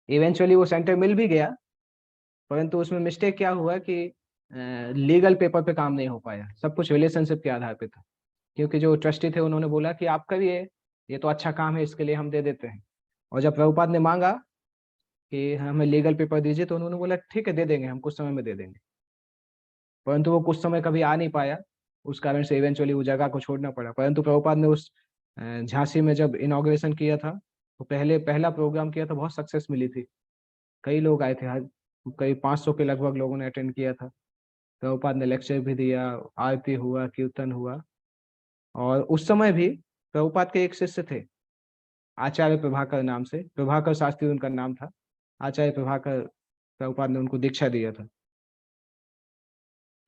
इवेंचुअली वो सेंटर मिल भी गया, परंतु उसमें मिस्टेक क्या हुआ कि लीगल पेपर पे काम नहीं हो पाया, सब कुछ रिलेशनशिप के आधार पे था। क्योंकि जो ट्रस्टी थे उन्होंने बोला कि आप करिए, ये तो अच्छा काम है, इसके लिए हम दे देते हैं। और जब प्रभुपाद ने मांगा कि हमें लीगल पेपर दीजिए, तो उन्होंने बोला ठीक है दे देंगे, हम कुछ समय में दे देंगे। परंतु वो कुछ समय कभी आ नहीं पाया, उस कारण से इवेंचुअली वो जगह को छोड़ना पड़ा। परंतु प्रभुपाद ने उस झांसी में जब इनॉग्रेशन किया था, तो पहला प्रोग्राम किया था, बहुत सक्सेस मिली थी। कई लोग आए थे, हर कई 500 के लगभग लोगों ने अटेंड किया था। प्रभुपाद ने लेक्चर भी दिया, आरती हुआ, कीर्तन हुआ। और उस समय भी प्रभुपाद के एक शिष्य थे आचार्य प्रभाकर नाम से, प्रभाकर शास्त्री उनका नाम था। आचार्य प्रभाकर, प्रभुपाद ने उनको दीक्षा दिया था।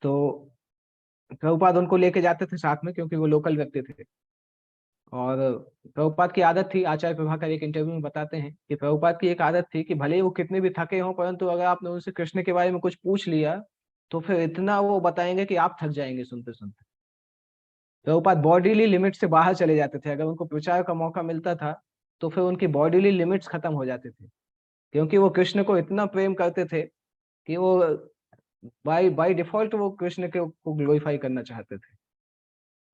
तो प्रभुपाद उनको लेके जाते थे साथ में, क्योंकि वो लोकल व्यक्ति थे। और प्रभुपाद की आदत थी, आचार्य प्रभाकर एक इंटरव्यू में बताते हैं कि प्रभुपाद की एक आदत थी कि भले ही वो कितने भी थके हों, परंतु अगर आपने उनसे कृष्ण के बारे में कुछ पूछ लिया तो फिर इतना वो बताएंगे कि आप थक जाएंगे सुनते सुनते। प्रभुपाद बॉडीली लिमिट से बाहर चले जाते थे, अगर उनको प्रचार का मौका मिलता था तो फिर उनकी बॉडीली लिमिट्स खत्म हो जाते थे, क्योंकि वो कृष्ण को इतना प्रेम करते थे कि वो बाय बाय डिफॉल्ट वो कृष्ण को ग्लोरीफाई करना चाहते थे।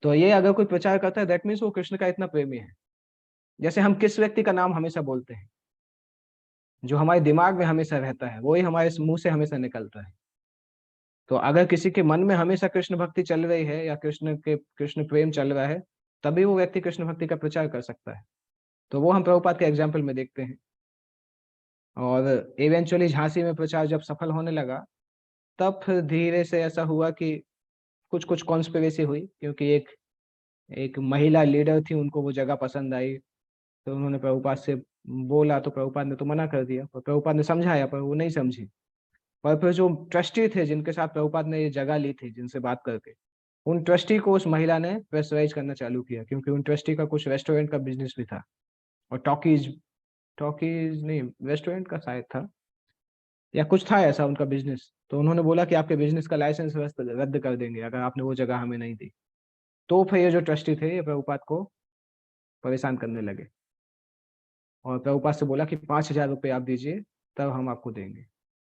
तो ये अगर कोई प्रचार करता है, दैट मीन्स वो कृष्ण का इतना प्रेमी है। जैसे हम किस व्यक्ति का नाम हमेशा बोलते हैं, जो हमारे दिमाग में हमेशा रहता है वही हमारे मुंह से हमेशा निकलता है। तो अगर किसी के मन में हमेशा कृष्ण भक्ति चल रही है या कृष्ण प्रेम चल रहा है, तभी वो व्यक्ति कृष्ण भक्ति का प्रचार कर सकता है। तो वो हम प्रभुपाद के एग्जाम्पल में देखते हैं। और इवेंचुअली झांसी में प्रचार जब सफल होने लगा, तब फिर धीरे से ऐसा हुआ कि कुछ कुछ कॉन्स्पिरेसी हुई, क्योंकि एक एक महिला लीडर थी, उनको वो जगह पसंद आई। तो उन्होंने प्रभुपाद से बोला, तो प्रभुपाद ने तो मना कर दिया, और प्रभुपाद ने समझाया पर वो नहीं समझी। पर फिर जो ट्रस्टी थे जिनके साथ प्रभुपाद ने ये जगह ली थी, जिनसे बात करके, उन ट्रस्टी को उस महिला ने प्रेशराइज करना चालू किया, क्योंकि उन ट्रस्टी का कुछ रेस्टोरेंट का बिजनेस भी था, और टॉकीज टॉकीज नहीं, रेस्टोरेंट का शायद था, या कुछ था ऐसा उनका बिजनेस। तो उन्होंने बोला कि आपके बिजनेस का लाइसेंस रद्द कर देंगे अगर आपने वो जगह हमें नहीं दी। तो फिर ये जो ट्रस्टी थे ये प्रभुपाद को परेशान करने लगे, और प्रभुपाद से बोला कि 5,000 रुपये आप दीजिए, तब हम आपको देंगे।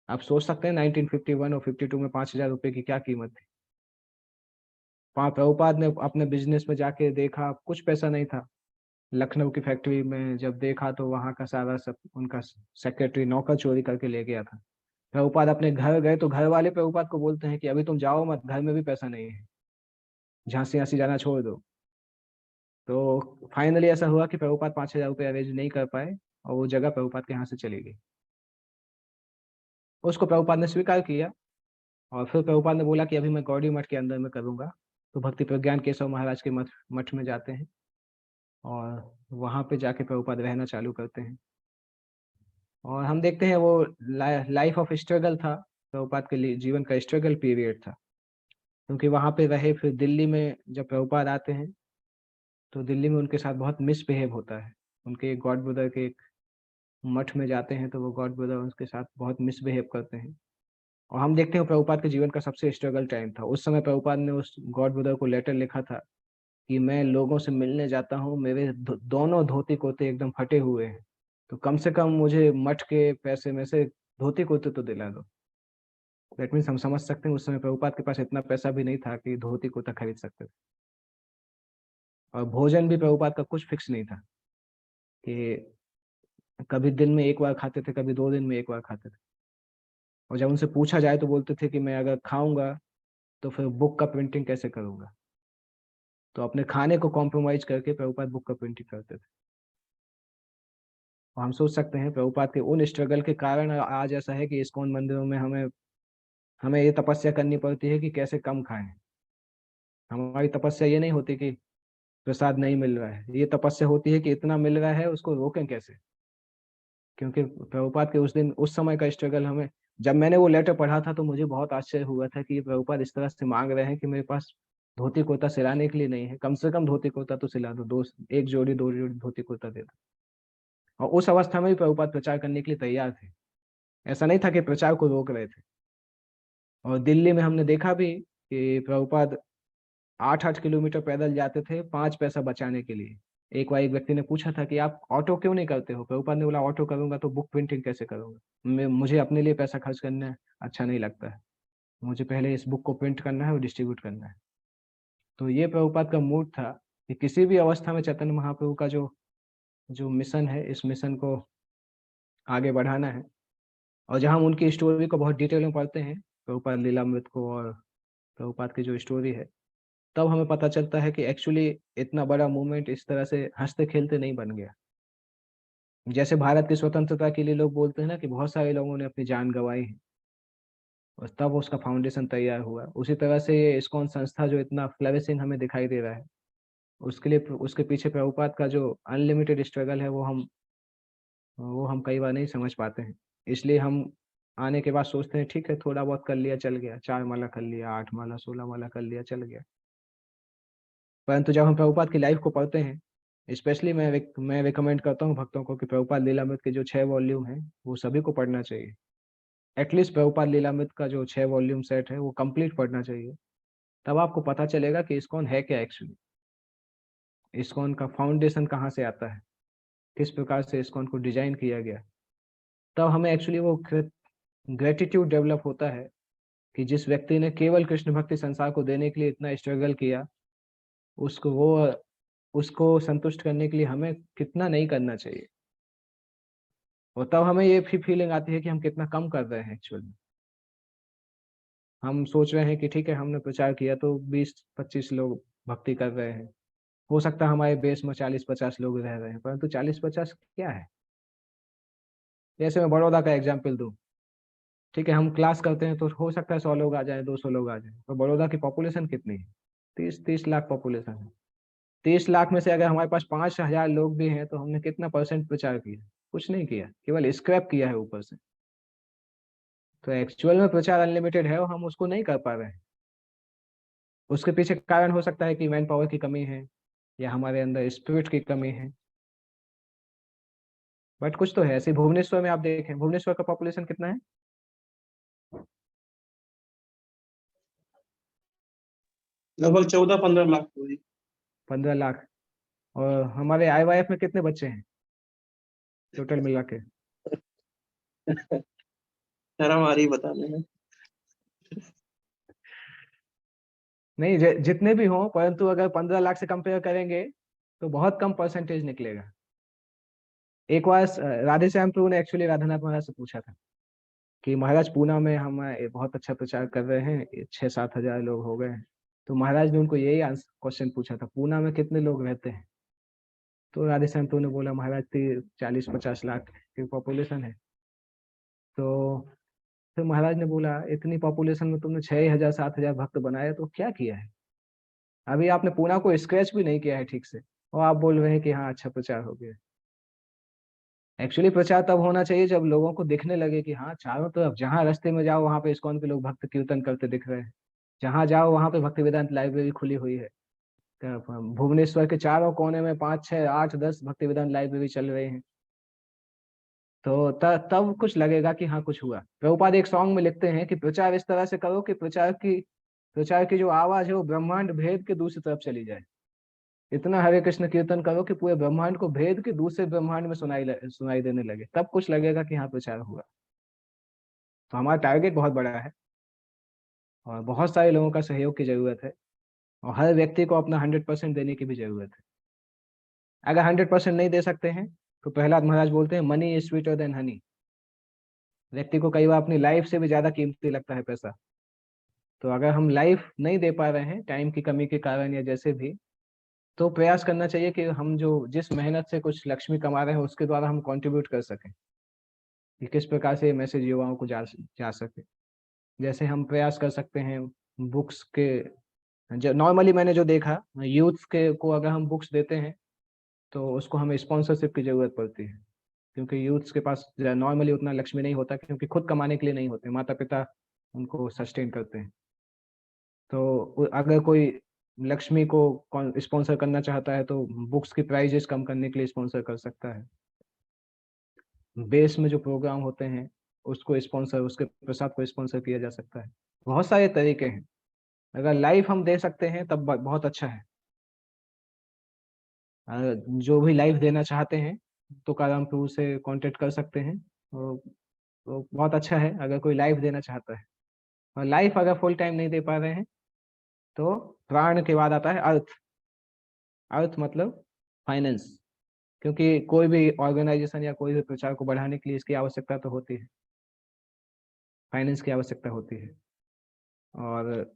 आप सोच सकते हैं 1951 और 52 में 5,000 रुपये की क्या कीमत थी। प्रभुपाद ने अपने बिजनेस में जाके देखा, कुछ पैसा नहीं था। लखनऊ की फैक्ट्री में जब देखा तो वहां का सारा सब उनका सेक्रेटरी नौकर चोरी करके ले गया था। प्रभुपाद अपने घर गए तो घर वाले प्रभुपाद को बोलते हैं कि अभी तुम जाओ मत, घर में भी पैसा नहीं है, झांसी झांसी जाना छोड़ दो। तो फाइनली ऐसा हुआ कि प्रभुपाद 5,000 रुपये अरेंज नहीं कर पाए, और वो जगह प्रभुपाद के यहाँ से चली गई। उसको प्रभुपाद ने स्वीकार किया, और फिर प्रभुपाद ने बोला कि अभी मैं गौड़ी मठ के अंदर में करूंगा। तो भक्ति प्रज्ञान केशव महाराज के मठ में जाते हैं, और वहां पे जाके प्रभुपाद रहना चालू करते हैं। और हम देखते हैं वो लाइफ ऑफ स्ट्रगल था, प्रभुपाद के लिए जीवन का स्ट्रगल पीरियड था। क्योंकि वहां पे रहे, फिर दिल्ली में जब प्रभुपाद आते हैं तो दिल्ली में उनके साथ बहुत मिसबिहेव होता है। उनके गॉड ब्रदर के एक मठ में जाते हैं, तो वो गॉड ब्रदर उनके साथ बहुत मिसबिहेव करते हैं। और हम देखते हैं प्रभुपाद के जीवन का सबसे स्ट्रगल टाइम था। उस समय प्रभुपाद ने उस गॉड ब्रदर को लेटर लिखा था कि मैं लोगों से मिलने जाता हूँ, मेरे दोनों धोती कुर्ते एकदम फटे हुए हैं, तो कम से कम मुझे मठ के पैसे में से धोती कुर्ते तो दिला दो। दैट मीन्स हम समझ सकते हैं उस समय प्रभुपाद के पास इतना पैसा भी नहीं था कि धोती कुर्ता खरीद सकते थे। और भोजन भी प्रभुपाद का कुछ फिक्स नहीं था कि कभी दिन में एक बार खाते थे, कभी 2 दिन में एक बार खाते थे। और जब उनसे पूछा जाए तो बोलते थे कि मैं अगर खाऊंगा तो फिर बुक का प्रिंटिंग कैसे करूंगा। तो अपने खाने को कॉम्प्रोमाइज करके प्रभुपाद बुक का प्रिंटिंग करते थे। और हम सोच सकते हैं प्रभुपाद के उन स्ट्रगल के कारण आज ऐसा है कि इस्कॉन मंदिरों में हमें हमें ये तपस्या करनी पड़ती है कि कैसे कम खाएं। हमारी तपस्या ये नहीं होती कि प्रसाद नहीं मिल रहा है, ये तपस्या होती है कि इतना मिल रहा है उसको रोकें कैसे। क्योंकि प्रभुपाद के उस दिन उस समय का स्ट्रगल हमें, जब मैंने वो लेटर पढ़ा था तो मुझे बहुत आश्चर्य हुआ था कि ये प्रभुपाद इस तरह से मांग रहे हैं कि मेरे पास धोती कुर्ता सिलाने के लिए नहीं है, कम से कम धोती कुर्ता तो सिला दो, दो एक जोड़ी 2 जोड़ी धोती कुर्ता दे दो। और उस अवस्था में भी प्रभुपाद प्रचार करने के लिए तैयार थे। ऐसा नहीं था कि प्रचार को रोक रहे थे। और दिल्ली में हमने देखा भी कि प्रभुपाद 8-8 किलोमीटर पैदल जाते थे 5 पैसा बचाने के लिए। एक बार एक व्यक्ति ने पूछा था कि आप ऑटो क्यों नहीं करते हो। प्रभुपाद ने बोला ऑटो करूंगा तो बुक प्रिंटिंग कैसे करूंगा, मुझे अपने लिए पैसा खर्च करना अच्छा नहीं लगता है, मुझे पहले इस बुक को प्रिंट करना है और डिस्ट्रीब्यूट करना है। तो ये प्रभुपाद का मूड था कि किसी भी अवस्था में चैतन्य महाप्रभु का जो जो मिशन है, इस मिशन को आगे बढ़ाना है। और जहाँ हम उनकी स्टोरी को बहुत डिटेल में पढ़ते हैं, प्रभुपाद लीलामृत को और प्रभुपाद की जो स्टोरी है, तब हमें पता चलता है कि एक्चुअली इतना बड़ा मूवमेंट इस तरह से हंसते खेलते नहीं बन गया। जैसे भारत की स्वतंत्रता के लिए लोग बोलते हैं ना कि बहुत सारे लोगों ने अपनी जान गंवाई है और तब उसका फाउंडेशन तैयार हुआ, उसी तरह से ये इस्कॉन संस्था जो इतना फ्लरिशिंग हमें दिखाई दे रहा है, उसके लिए उसके पीछे प्रभुपाद का जो अनलिमिटेड स्ट्रगल है वो हम कई बार नहीं समझ पाते हैं। इसलिए हम आने के बाद सोचते हैं ठीक है थोड़ा बहुत कर लिया चल गया, 4 माला कर लिया, 8 माला 16 माला कर लिया चल गया। परंतु जब हम प्रभुपाद की लाइफ को पढ़ते हैं, स्पेशली मैं रिकमेंड करता हूँ भक्तों को कि प्रभुपाद लीलामृत के जो 6 वॉल्यूम हैं वो सभी को पढ़ना चाहिए। एटलीस्ट प्रभुपाद लीलामृत का जो 6 वॉल्यूम सेट है वो कंप्लीट पढ़ना चाहिए। तब आपको पता चलेगा कि इस्कॉन है क्या एक्चुअली, इस्कॉन का फाउंडेशन कहाँ से आता है, किस प्रकार से इस्कॉन को डिजाइन किया गया। तब हमें एक्चुअली वो ग्रेटिट्यूड डेवलप होता है कि जिस व्यक्ति ने केवल कृष्ण भक्ति संसार को देने के लिए इतना स्ट्रगल किया, उसको वो उसको संतुष्ट करने के लिए हमें कितना नहीं करना चाहिए। और तब हमें ये भी फीलिंग आती है कि हम कितना कम कर रहे हैं एक्चुअली। हम सोच रहे हैं कि ठीक है हमने प्रचार किया तो 20-25 लोग भक्ति कर रहे हैं, हो सकता है हमारे बेस में 40-50 लोग रह रहे हैं, परंतु 40-50 क्या है। जैसे मैं बड़ौदा का एग्जाम्पल दूं, ठीक है हम क्लास करते हैं तो हो सकता है 100 लोग आ जाए, 200 लोग आ जाए, तो बड़ौदा की पॉपुलेशन कितनी है, 30 लाख पॉपुलेशन है। 30 लाख में से अगर हमारे पास 5,000 लोग भी हैं तो हमने कितना परसेंट प्रचार किया, कुछ नहीं किया, केवल स्क्रैप किया है ऊपर से। तो एक्चुअल में प्रचार अनलिमिटेड है और हम उसको नहीं कर पा रहे हैं। उसके पीछे कारण हो सकता है कि मैन पावर की कमी है या हमारे अंदर स्पिरिट की कमी है, बट कुछ तो है। ऐसे भुवनेश्वर में आप देखें, भुवनेश्वर का पॉपुलेशन कितना है, लगभग 14-15 लाख हुई। 15 लाख। और हमारे IYF में कितने बच्चे हैं टोटल मिला के, शर्म आ रही बताने में। नहीं जितने भी हों, परंतु अगर 15 लाख से कंपेयर करेंगे तो बहुत कम परसेंटेज निकलेगा। एक बार राधे श्याम प्रभु ने एक्चुअली राधानाथ महाराज से पूछा था कि महाराज पूना में हम बहुत अच्छा प्रचार कर रहे हैं, 6-7 हजार लोग हो गए हैं। तो महाराज ने उनको यही क्वेश्चन पूछा था, पूना में कितने लोग रहते हैं। तो राधे श्याम प्रभु ने बोला महाराज 40-50 लाख की पॉपुलेशन है। तो फिर महाराज ने बोला इतनी पॉपुलेशन में तुमने 6,000-7,000 भक्त बनाए तो क्या किया है, अभी आपने पूना को स्क्रैच भी नहीं किया है ठीक से, और आप बोल रहे हैं कि हाँ अच्छा प्रचार हो गया। एक्चुअली प्रचार तब होना चाहिए जब लोगों को दिखने लगे कि हाँ चारों तरफ जहाँ रास्ते में जाओ वहाँ पे इस्कॉन के लोग भक्त कीर्तन करते दिख रहे हैं, जहाँ जाओ वहाँ पे भक्ति वेदांत लाइब्रेरी खुली हुई है। भुवनेश्वर के चारों कोने में 5-6-8-10 भक्ति वेदांत लाइब्रेरी चल रहे हैं। तो तब कुछ लगेगा कि हाँ कुछ हुआ। प्रभुपाद एक सॉन्ग में लिखते हैं कि प्रचार इस तरह से करो कि प्रचार की जो आवाज है वो ब्रह्मांड भेद के दूसरी तरफ चली जाए। इतना हरे कृष्ण कीर्तन करो कि पूरे ब्रह्मांड को भेद के दूसरे ब्रह्मांड में सुनाई देने लगे, तब कुछ लगेगा कि हाँ प्रचार हुआ। तो हमारा टारगेट बहुत बड़ा है और बहुत सारे लोगों का सहयोग की जरूरत है और हर व्यक्ति को अपना 100% देने की भी जरूरत है। अगर 100% नहीं दे सकते हैं तो प्रहलाद महाराज बोलते हैं money is sweeter than Honey. व्यक्ति को कई बार अपनी लाइफ से भी ज्यादा कीमती लगता है पैसा। तो अगर हम लाइफ नहीं दे पा रहे हैं टाइम की कमी के कारण या जैसे भी, तो प्रयास करना चाहिए कि हम जो जिस मेहनत से कुछ लक्ष्मी कमा रहे हैं उसके द्वारा हम कंट्रीब्यूट कर सकें, कि किस प्रकार से ये मैसेज युवाओं को जा सके। जैसे हम प्रयास कर सकते हैं बुक्स के, जो नॉर्मली मैंने जो देखा यूथ के को अगर हम बुक्स देते हैं तो उसको हमें स्पॉन्सरशिप की जरूरत पड़ती है, क्योंकि यूथ्स के पास नॉर्मली उतना लक्ष्मी नहीं होता, क्योंकि खुद कमाने के लिए नहीं होते, माता पिता उनको सस्टेन करते हैं। तो अगर कोई लक्ष्मी को स्पॉन्सर करना चाहता है तो बुक्स की प्राइजेस कम करने के लिए स्पॉन्सर कर सकता है। बेस में जो प्रोग्राम होते हैं उसको स्पॉन्सर, उसके प्रसाद को स्पॉन्सर किया जा सकता है। बहुत सारे तरीके हैं। अगर लाइफ हम दे सकते हैं तब बहुत अच्छा है। जो भी लाइफ देना चाहते हैं तो काराम प्रभु से कांटेक्ट कर सकते हैं। तो बहुत अच्छा है अगर कोई लाइफ देना चाहता है। और लाइफ अगर फुल टाइम नहीं दे पा रहे हैं तो प्राण के बाद आता है अर्थ। अर्थ मतलब फाइनेंस, क्योंकि कोई भी ऑर्गेनाइजेशन या कोई भी प्रचार को बढ़ाने के लिए इसकी आवश्यकता तो होती है, फाइनेंस की आवश्यकता होती है। और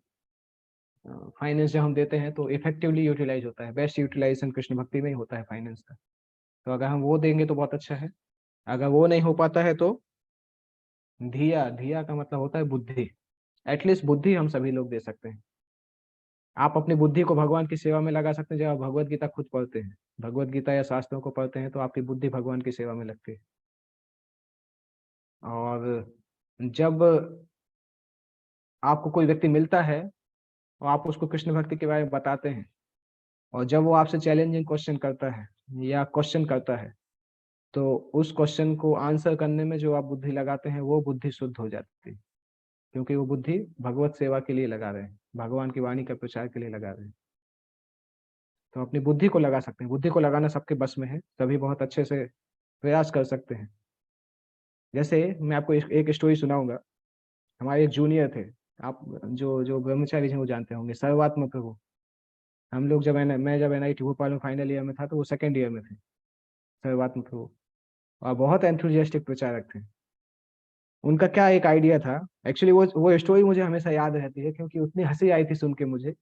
फाइनेंस जब हम देते हैं तो इफेक्टिवली यूटिलाइज होता है। बेस्ट यूटिलाइजेशन कृष्ण भक्ति में ही होता है फाइनेंस का। तो अगर हम वो देंगे तो बहुत अच्छा है। अगर वो नहीं हो पाता है तो धिया, धिया का मतलब होता है बुद्धि। एटलीस्ट बुद्धि हम सभी लोग दे सकते हैं। आप अपनी बुद्धि को भगवान की सेवा में लगा सकते हैं। जब आप भगवत गीता खुद पढ़ते हैं, भगवत गीता या शास्त्रों को पढ़ते हैं, तो आपकी बुद्धि भगवान की सेवा में लगती है। और जब आपको कोई व्यक्ति मिलता है और आप उसको कृष्ण भक्ति के बारे में बताते हैं, और जब वो आपसे चैलेंजिंग क्वेश्चन करता है या क्वेश्चन करता है, तो उस क्वेश्चन को आंसर करने में जो आप बुद्धि लगाते हैं वो बुद्धि शुद्ध हो जाती है, क्योंकि वो बुद्धि भगवत सेवा के लिए लगा रहे हैं, भगवान की वाणी का प्रचार के लिए लगा रहे हैं। तो अपनी बुद्धि को लगा सकते हैं। बुद्धि को लगाना सबके बस में है, सभी बहुत अच्छे से प्रयास कर सकते हैं। जैसे मैं आपको एक स्टोरी सुनाऊंगा। हमारे एक जूनियर थे, आप जो जो ब्रह्मचारी हैं वो जानते होंगे, सर्वात्म प्रभु। हम लोग जब मैं जब NIT भोपाल में फाइनल ईयर में था तो वो सेकेंड ईयर में थे, सर्वात्म प्रभु। और बहुत एंथुजियास्टिक प्रचारक थे। उनका क्या एक आइडिया था, एक्चुअली वो स्टोरी मुझे हमेशा याद रहती है, क्योंकि उतनी हंसी आई थी सुन के मुझे,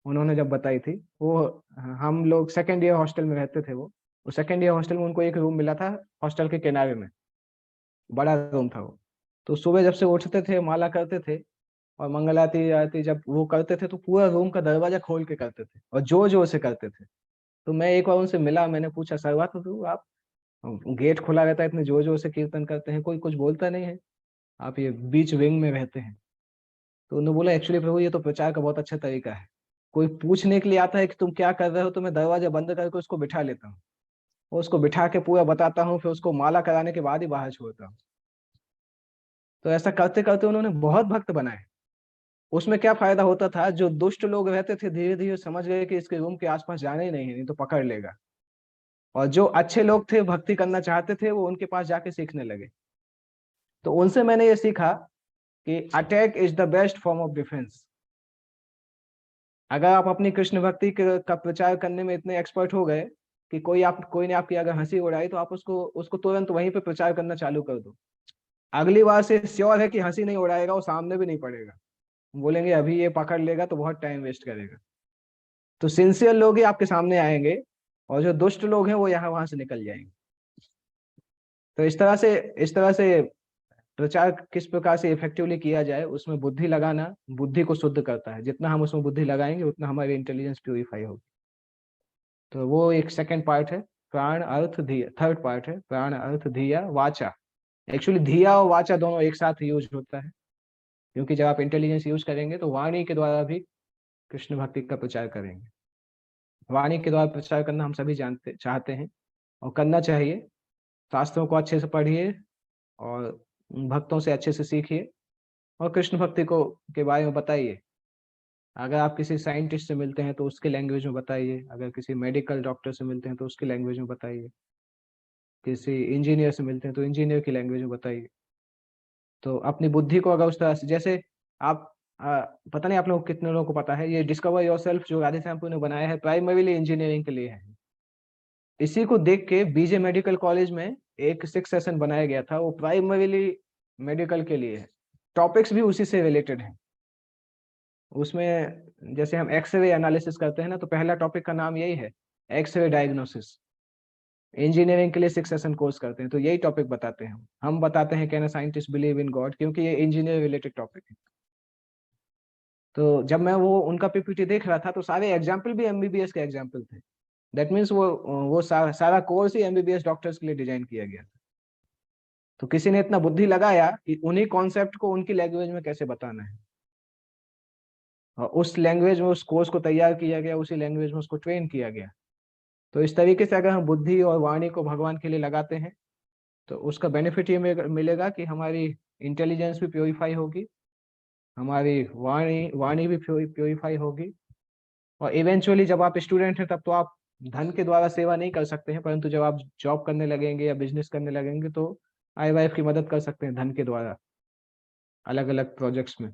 उन्होंने जब बताई थी। वो हम लोग सेकेंड ईयर हॉस्टल में रहते थे। वो सेकेंड ईयर हॉस्टल में उनको एक रूम मिला था हॉस्टल के किनारे में, बड़ा रूम था वो। तो सुबह जब से उठते थे माला करते थे, और मंगल आरती आरती जब वो करते थे तो पूरा रूम का दरवाजा खोल के करते थे और जोर जोर से करते थे। तो मैं एक बार उनसे मिला, मैंने पूछा सर्वात्म प्रभु आप गेट खुला रहता है, इतने जोर जोर से कीर्तन करते हैं, कोई कुछ बोलता नहीं है, आप ये बीच विंग में रहते हैं। तो उन्होंने बोला एक्चुअली प्रभु ये तो प्रचार का बहुत अच्छा तरीका है। कोई पूछने के लिए आता है कि तुम क्या कर रहे हो, तो मैं दरवाजा बंद करके उसको बिठा लेता हूँ, और उसको बिठा के पूरा बताता हूँ, फिर उसको माला कराने के बाद ही बाहर छोड़ता हूँ। तो ऐसा करते करते उन्होंने बहुत भक्त बनाए। उसमें क्या फायदा होता था, जो दुष्ट लोग रहते थे धीरे धीरे समझ गए कि इसके रूम के आसपास जाना ही नहीं है, नहीं तो पकड़ लेगा। और जो अच्छे लोग थे, भक्ति करना चाहते थे, वो उनके पास जाके सीखने लगे। तो उनसे मैंने ये सीखा कि attack is the best form of defence. अगर आप अपनी कृष्ण भक्ति का प्रचार करने में इतने एक्सपर्ट हो गए कि कोई ने आपकी अगर हंसी उड़ाई, तो आप उसको तुरंत वहीं पे प्रचार करना चालू कर दो। अगली बार से श्योर है कि हंसी नहीं उड़ाएगा, वो सामने भी नहीं पड़ेगा। बोलेंगे अभी ये पकड़ लेगा तो बहुत टाइम वेस्ट करेगा। तो सिंसियर लोग ही आपके सामने आएंगे, और जो दुष्ट लोग हैं वो यहाँ वहां से निकल जाएंगे। तो इस तरह से प्रचार किस प्रकार से इफेक्टिवली किया जाए, उसमें बुद्धि लगाना बुद्धि को शुद्ध करता है। जितना हम उसमें बुद्धि लगाएंगे उतना हमारी इंटेलिजेंस प्यूरिफाई होगी। तो वो एक सेकंड पार्ट है, प्राण अर्थ धिया। थर्ड पार्ट है प्राण अर्थ धिया वाचा। एक्चुअली धिया और वाचा दोनों एक साथ यूज होता है, क्योंकि जब आप इंटेलिजेंस यूज करेंगे तो वाणी के द्वारा भी कृष्ण भक्ति का प्रचार करेंगे। वाणी के द्वारा प्रचार करना हम सभी चाहते हैं और करना चाहिए। शास्त्रों को अच्छे से पढ़िए और भक्तों से अच्छे से सीखिए, और कृष्ण भक्ति को के बारे में बताइए। अगर आप किसी साइंटिस्ट से मिलते हैं तो उसके लैंग्वेज में बताइए, अगर किसी मेडिकल डॉक्टर से मिलते हैं तो उसकी लैंग्वेज में बताइए, किसी इंजीनियर से मिलते हैं तो इंजीनियर की लैंग्वेज में बताइए। तो अपनी बुद्धि को अगर उस तरह से, जैसे आप पता नहीं आप लोग कितने लोगों को पता है, ये डिस्कवर योरसेल्फ जो राधे श्यामपुर ने बनाया है प्राइमरीली इंजीनियरिंग के लिए है। इसी को देख के बीजे मेडिकल कॉलेज में एक 6 सेशन बनाया गया था, वो प्राइमरीली मेडिकल के लिए है। टॉपिक्स भी उसी से रिलेटेड हैं। उसमें जैसे हम एक्सरे एनालिसिस करते हैं ना, तो पहला टॉपिक का नाम यही है, एक्सरे डायग्नोसिस। इंजीनियरिंग के लिए 6 सेशन कोर्स करते हैं तो यही टॉपिक बताते हैं। हम बताते हैं can a scientist believe in God, क्योंकि ये इंजीनियर रिलेटेड टॉपिक है। तो जब मैं वो उनका पीपीटी देख रहा था तो सारे एग्जाम्पल भी एमबीबीएस के एग्जाम्पल थे। दैट मीन्स वो सारा कोर्स ही एमबीबीएस डॉक्टर्स के लिए डिजाइन किया गया था। तो किसी ने इतना बुद्धि लगाया कि उन्हीं कॉन्सेप्ट को उनकी लैंग्वेज में कैसे बताना है, और उस लैंग्वेज में उस कोर्स को तैयार किया गया, उसी लैंग्वेज में उसको ट्रेन किया गया। तो इस तरीके से अगर हम बुद्धि और वाणी को भगवान के लिए लगाते हैं तो उसका बेनिफिट ये मिलेगा कि हमारी इंटेलिजेंस भी प्योरीफाई होगी, हमारी वाणी भी प्योरीफाई होगी। और इवेंचुअली जब आप स्टूडेंट हैं तब तो आप धन के द्वारा सेवा नहीं कर सकते हैं, परंतु जब आप जॉब करने लगेंगे या बिजनेस करने लगेंगे तो आईवाईएफ की मदद कर सकते हैं धन के द्वारा अलग अलग प्रोजेक्ट्स में।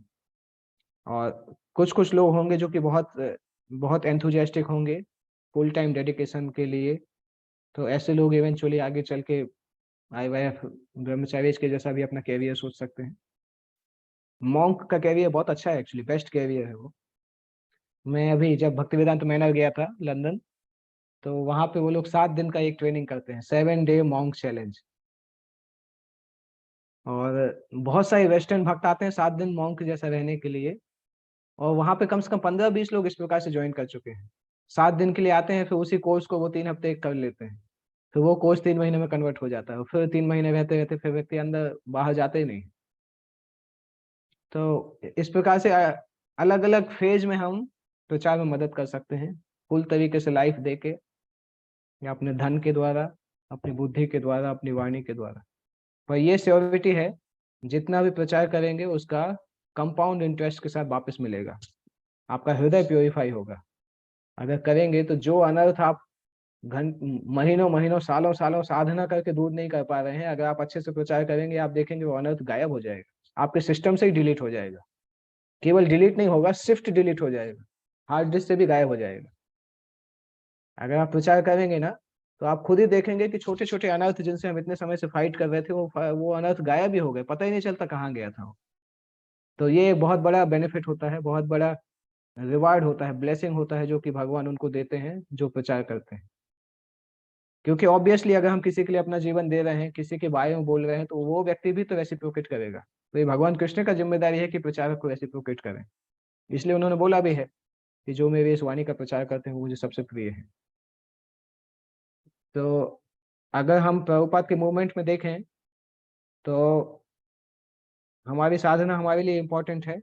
और कुछ कुछ लोग होंगे जो कि बहुत बहुत एंथुजियास्टिक होंगे फुल टाइम डेडिकेशन के लिए, तो ऐसे लोग इवेंचुअली आगे चल के आईवाईएफ ब्रह्मचारी के जैसा भी अपना कैरियर सोच सकते हैं। मॉन्क का कैरियर बहुत अच्छा है, एक्चुअली बेस्ट कैरियर है वो। मैं अभी जब भक्ति वेदांत मैनर गया था लंदन, तो वहां पे वो लोग 7 दिन का एक ट्रेनिंग करते हैं, 7 डे मॉन्क चैलेंज। और बहुत सारे वेस्टर्न भक्त आते हैं 7 दिन मॉन्क जैसा रहने के लिए, और वहां पे कम से कम 15-20 लोग इस प्रकार से ज्वाइन कर चुके हैं। 7 दिन के लिए आते हैं, फिर उसी कोर्स को वो 3 हफ्ते कर लेते हैं, फिर वो कोर्स 3 महीने में कन्वर्ट हो जाता है, फिर 3 महीने रहते रहते फिर व्यक्ति अंदर बाहर जाते ही नहीं। तो इस प्रकार से अलग अलग फेज में हम प्रचार में मदद कर सकते हैं, फुल तरीके से लाइफ दे के, या अपने धन के द्वारा, अपनी बुद्धि के द्वारा, अपनी वाणी के द्वारा। पर ये श्योरिटी है, जितना भी प्रचार करेंगे उसका कंपाउंड इंटरेस्ट के साथ वापस मिलेगा, आपका हृदय प्योरीफाई होगा। अगर करेंगे तो जो अनर्थ आप महीनों महीनों सालों सालों साधना करके दूर नहीं कर पा रहे हैं, अगर आप अच्छे से प्रचार करेंगे आप देखेंगे वो अनर्थ गायब हो जाएगा, आपके सिस्टम से ही डिलीट हो जाएगा। केवल डिलीट नहीं होगा, शिफ्ट डिलीट हो जाएगा, हार्ड डिस्क से भी गायब हो जाएगा। अगर आप प्रचार करेंगे ना, तो आप खुद ही देखेंगे कि छोटे छोटे अनर्थ जिनसे हम इतने समय से फाइट कर रहे थे वो अनर्थ गायब ही हो गए, पता ही नहीं चलता कहाँ गया था वो। तो ये एक बहुत बड़ा बेनिफिट होता है, बहुत बड़ा रिवार्ड होता है, ब्लेसिंग होता है जो कि भगवान उनको देते हैं जो प्रचार करते हैं। क्योंकि ऑब्वियसली अगर हम किसी के लिए अपना जीवन दे रहे हैं, किसी के बारे में बोल रहे हैं, तो वो व्यक्ति भी तो रेसिप्रोकेट करेगा। तो ये भगवान कृष्ण का जिम्मेदारी है कि प्रचारक को रेसिप्रोकेट करें। इसलिए उन्होंने बोला भी है कि जो मेरे इस वाणी का प्रचार करते हैं वो मुझे सबसे प्रिय है। तो अगर हम प्रभुपाद के मूवमेंट में देखें तो हमारी साधना हमारे लिए इम्पोर्टेंट है,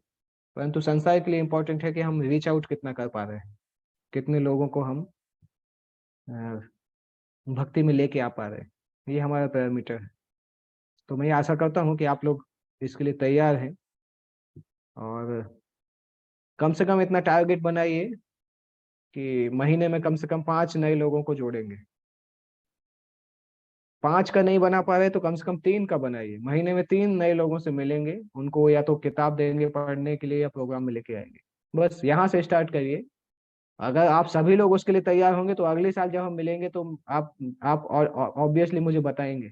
परंतु संसार के लिए इम्पोर्टेंट है कि हम रीच आउट कितना कर पा रहे हैं, कितने लोगों को हम भक्ति में लेके आ पा रहे हैं, ये हमारा पैरामीटर है। तो मैं आशा करता हूँ कि आप लोग इसके लिए तैयार हैं, और कम से कम इतना टारगेट बनाइए कि महीने में कम से कम 5 नए लोगों को जोड़ेंगे। 5 का नहीं बना पा रहे तो कम से कम 3 का बनाइए। महीने में 3 नए लोगों से मिलेंगे, उनको या तो किताब देंगे पढ़ने के लिए या प्रोग्राम में लेके आएंगे। बस यहाँ से स्टार्ट करिए। अगर आप सभी लोग उसके लिए तैयार होंगे तो अगले साल जब हम मिलेंगे तो आप ऑब्वियसली मुझे बताएंगे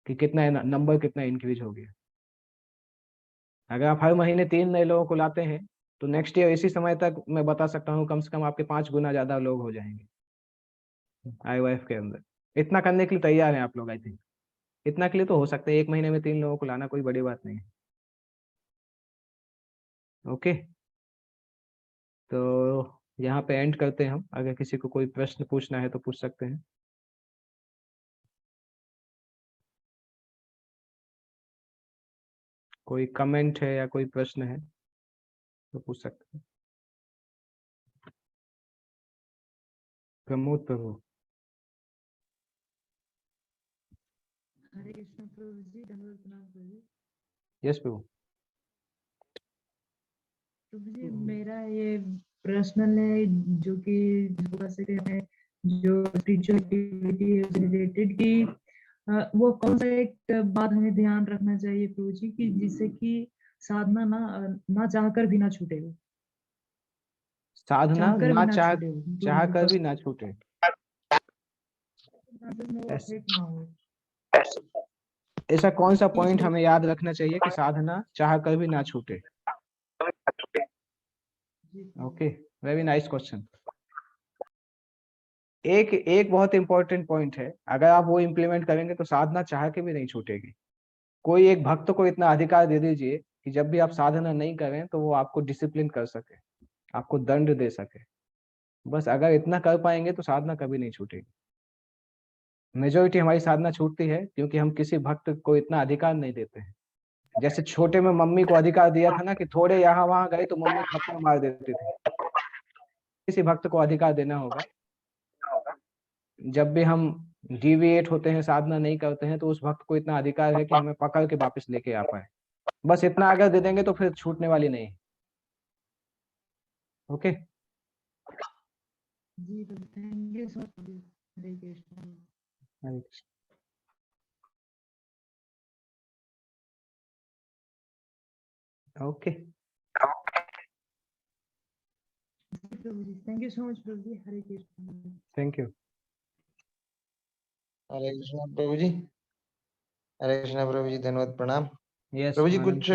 कि कितना नंबर कितना इंक्रीज हो गया। अगर आप हर महीने 3 नए लोगों को लाते हैं तो नेक्स्ट ईयर इसी समय तक मैं बता सकता हूँ कम से कम आपके 5 गुना ज्यादा लोग हो जाएंगे आईवाईएफ के अंदर। इतना करने के लिए तैयार हैं आप लोग? आई थिंक इतना के लिए तो हो सकता है, 1 महीने में 3 लोगों को लाना कोई बड़ी बात नहीं है। ओके, तो यहाँ पे एंड करते हैं हम। अगर किसी को कोई प्रश्न पूछना है तो पूछ सकते हैं। कोई कमेंट है या कोई प्रश्न है तो पूछ सकते हैं। प्रमोद प्रभु। हरे कृष्ण प्रभु जी, दंडवत प्रणाम प्रभु जी। यस प्रभु। प्रभु जी मेरा ये पर्सनल है, जो कि योगा से है, जो स्पिरिचुअल एक्टिविटी है रिलेटेड की, वो कौन सा एक बात हमें ध्यान रखना चाहिए प्रभु जी की जिससे कि साधना ना चाहकर भी ना छूटे वो, साधना चाहकर भी ना ना चाह छूटे वो, चाह कर भी ना छूटे। Yes. hate now. ऐसा कौन सा पॉइंट हमें याद रखना चाहिए कि साधना चाह कर भी ना छूटे? Okay, very nice question. एक बहुत इंपॉर्टेंट पॉइंट है, अगर आप वो इम्प्लीमेंट करेंगे तो साधना चाह के भी नहीं छूटेगी। कोई एक भक्त को इतना अधिकार दे दीजिए कि जब भी आप साधना नहीं करें तो वो आपको डिसिप्लिन कर सके, आपको दंड दे सके। बस अगर इतना कर पाएंगे तो साधना कभी नहीं छूटेगी। मेजोरिटी हमारी साधना छूटती है क्योंकि हम किसी भक्त को इतना अधिकार नहीं देते हैं। जैसे छोटे में मम्मी को अधिकार दिया था ना कि थोड़े यहाँ वहां गए तो मम्मी थप्पड़ मार देती थी। किसी भक्त को अधिकार देना होगा, जब भी हम डिविएट होते हैं, साधना नहीं करते हैं, तो उस भक्त को इतना अधिकार है कि हमें पकड़ के वापस लेके आ पाए। बस इतना अगर दे देंगे तो फिर छूटने वाली नहीं। ओके, जी प्रभु, thank you so much. Hare Krishna. Okay, प्रभु जी, थैंक यू सो मच प्रभु जी। हरे कृष्ण। Thank you. हरे कृष्णा प्रभु जी। हरे कृष्णा प्रभु जी, धन्यवाद, प्रणाम। यस प्रभु जी, कुछ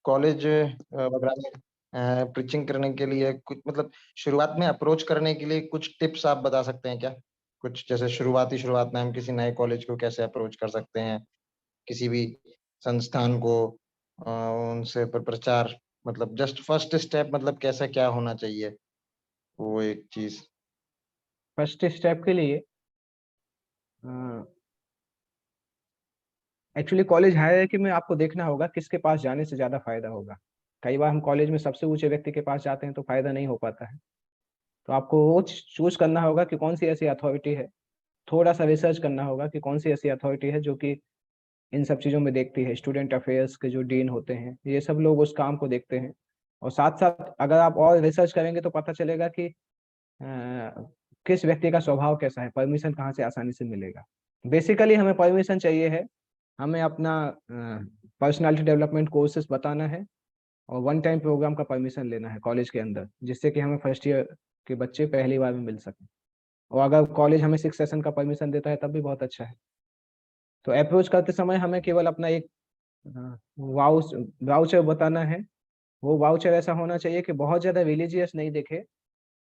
कॉलेज वगैरह में प्रीचिंग करने के लिए कुछ मतलब शुरुआत में अप्रोच करने के लिए कुछ टिप्स आप बता सकते हैं क्या? कुछ जैसे शुरुआत में हम किसी नए कॉलेज को कैसे अप्रोच कर सकते हैं, किसी भी संस्थान को उनसे प्रचार, मतलब जस्ट फर्स्ट स्टेप, मतलब कैसा क्या होना चाहिए, वो एक चीज। फर्स्ट स्टेप के लिए एक्चुअली कॉलेज हायरार्की में आपको देखना होगा किसके पास जाने से ज्यादा फायदा होगा। कई बार हम कॉलेज में सबसे ऊंचे व्यक्ति के पास जाते हैं तो फायदा नहीं हो पाता है। तो आपको वो चूज करना होगा कि कौन सी ऐसी अथॉरिटी है। थोड़ा सा रिसर्च करना होगा कि कौन सी ऐसी अथॉरिटी है जो कि इन सब चीजों में देखती है। स्टूडेंट अफेयर्स के जो डीन होते हैं, ये सब लोग उस काम को देखते हैं। और साथ साथ अगर आप और रिसर्च करेंगे तो पता चलेगा कि किस व्यक्ति का स्वभाव कैसा है, परमिशन कहाँ से आसानी से मिलेगा। बेसिकली हमें परमिशन चाहिए है, हमें अपना पर्सनालिटी डेवलपमेंट कोर्सेज बताना है और वन टाइम प्रोग्राम का परमिशन लेना है कॉलेज के अंदर, जिससे कि हमें फर्स्ट ईयर के बच्चे पहली बार में मिल सकें। और अगर कॉलेज हमें 6 सेशन का परमिशन देता है तब भी बहुत अच्छा है। तो अप्रोच करते समय हमें केवल अपना एक वाउचर बताना है। वो वाउचर ऐसा होना चाहिए कि बहुत ज्यादा रिलीजियस नहीं दिखे,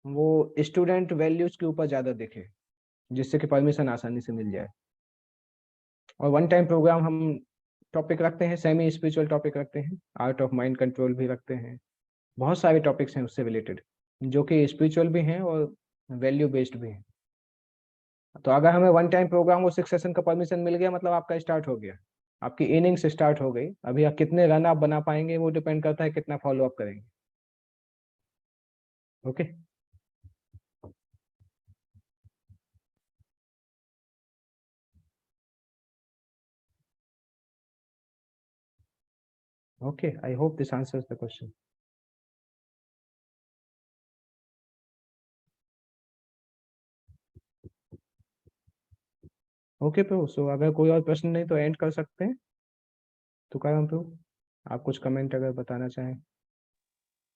वो स्टूडेंट वैल्यूज के ऊपर ज्यादा दिखे, जिससे कि परमिशन आसानी से मिल जाए। और वन टाइम प्रोग्राम हम टॉपिक रखते हैं, सेमी स्पिरिचुअल टॉपिक रखते हैं, आर्ट ऑफ माइंड कंट्रोल भी रखते हैं। बहुत सारे टॉपिक्स हैं उससे रिलेटेड जो कि स्पिरिचुअल भी हैं और वैल्यू बेस्ड भी हैं। तो अगर हमें वन टाइम प्रोग्राम और 6 सेशन का परमिशन मिल गया, मतलब आपका स्टार्ट हो गया, आपकी इनिंग्स स्टार्ट हो गई। अभी आप कितने रन आप बना पाएंगे वो डिपेंड करता है कितना फॉलो अप करेंगे। Okay, okay, I hope this answers the question. Okay प्रभु, सो अगर कोई और प्रश्न नहीं तो एंड कर सकते हैं। तुकाराम प्रभु, आप कुछ कमेंट अगर बताना चाहें।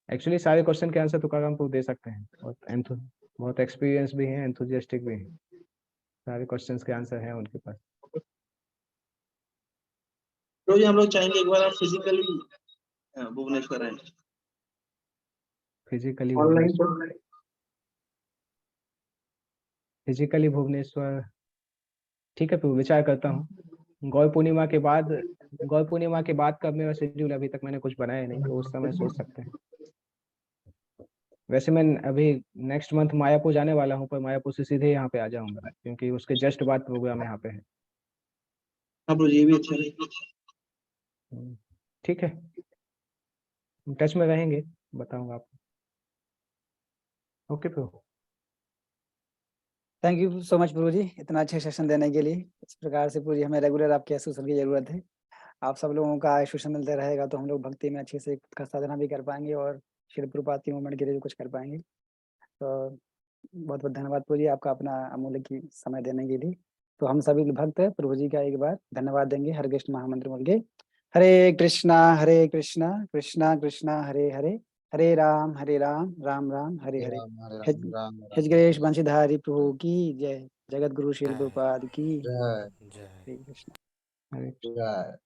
एक्चुअली सारे क्वेश्चन के आंसर तुकाराम प्रभु दे सकते हैं, बहुत एक्सपीरियंस भी हैं, एंथुजियास्टिक भी हैं। सारे क्वेश्चंस के आंसर हैं उनके पास। तो जी हम लोग चाहेंगे एक बार आप फिजिकली भुवनेश्वर आए। फिजिकली ऑनलाइन फिजिकली भुवनेश्वर, ठीक है प्रभु, विचार करता हूँ। गौर पूर्णिमा के बाद का मेरा शेड्यूल अभी तक मैंने कुछ बनाया नहीं, तो उस समय सोच सकते हैं। वैसे मैं अभी नेक्स्ट मंथ मायापुर जाने वाला हूँ, पर मायापुर से सीधे यहाँ पे आ जाऊंगा क्योंकि उसके जस्ट बाद प्रोग्राम यहाँ पे है। हाँ प्रभु, ये भी अच्छा है। ठीक है, टच में रहेंगे, बताऊंगा आपको। ओके प्रभु, थैंक यू सो मच प्रभु जी, इतना अच्छे सेशन देने के लिए। इस प्रकार से प्रभु जी हमें रेगुलर आपके एसोसिएशन की जरूरत है। आप सब लोगों का एसोसिएशन मिलता रहेगा तो हम लोग भक्ति में अच्छे से का साधना भी कर पाएंगे और श्रील प्रभुपाद की मूवमेंट के लिए भी कुछ कर पाएंगे। तो बहुत बहुत धन्यवाद प्रभु जी, आपका अपना अमूल्य की समय देने के लिए। तो हम सभी भक्त प्रभु जी का एक बार धन्यवाद देंगे हरे कृष्ण महामंत्र बोल के। हरे कृष्णा कृष्णा कृष्णा हरे हरे, हरे राम राम राम हरे हरे। राम हरे हिज राम राम राम हिजगणेश वंशीधारी प्रभु की जय। जगत गुरु श्री जय। प्रभुपाद की जय जय। हरे कृष्ण। हरे जय।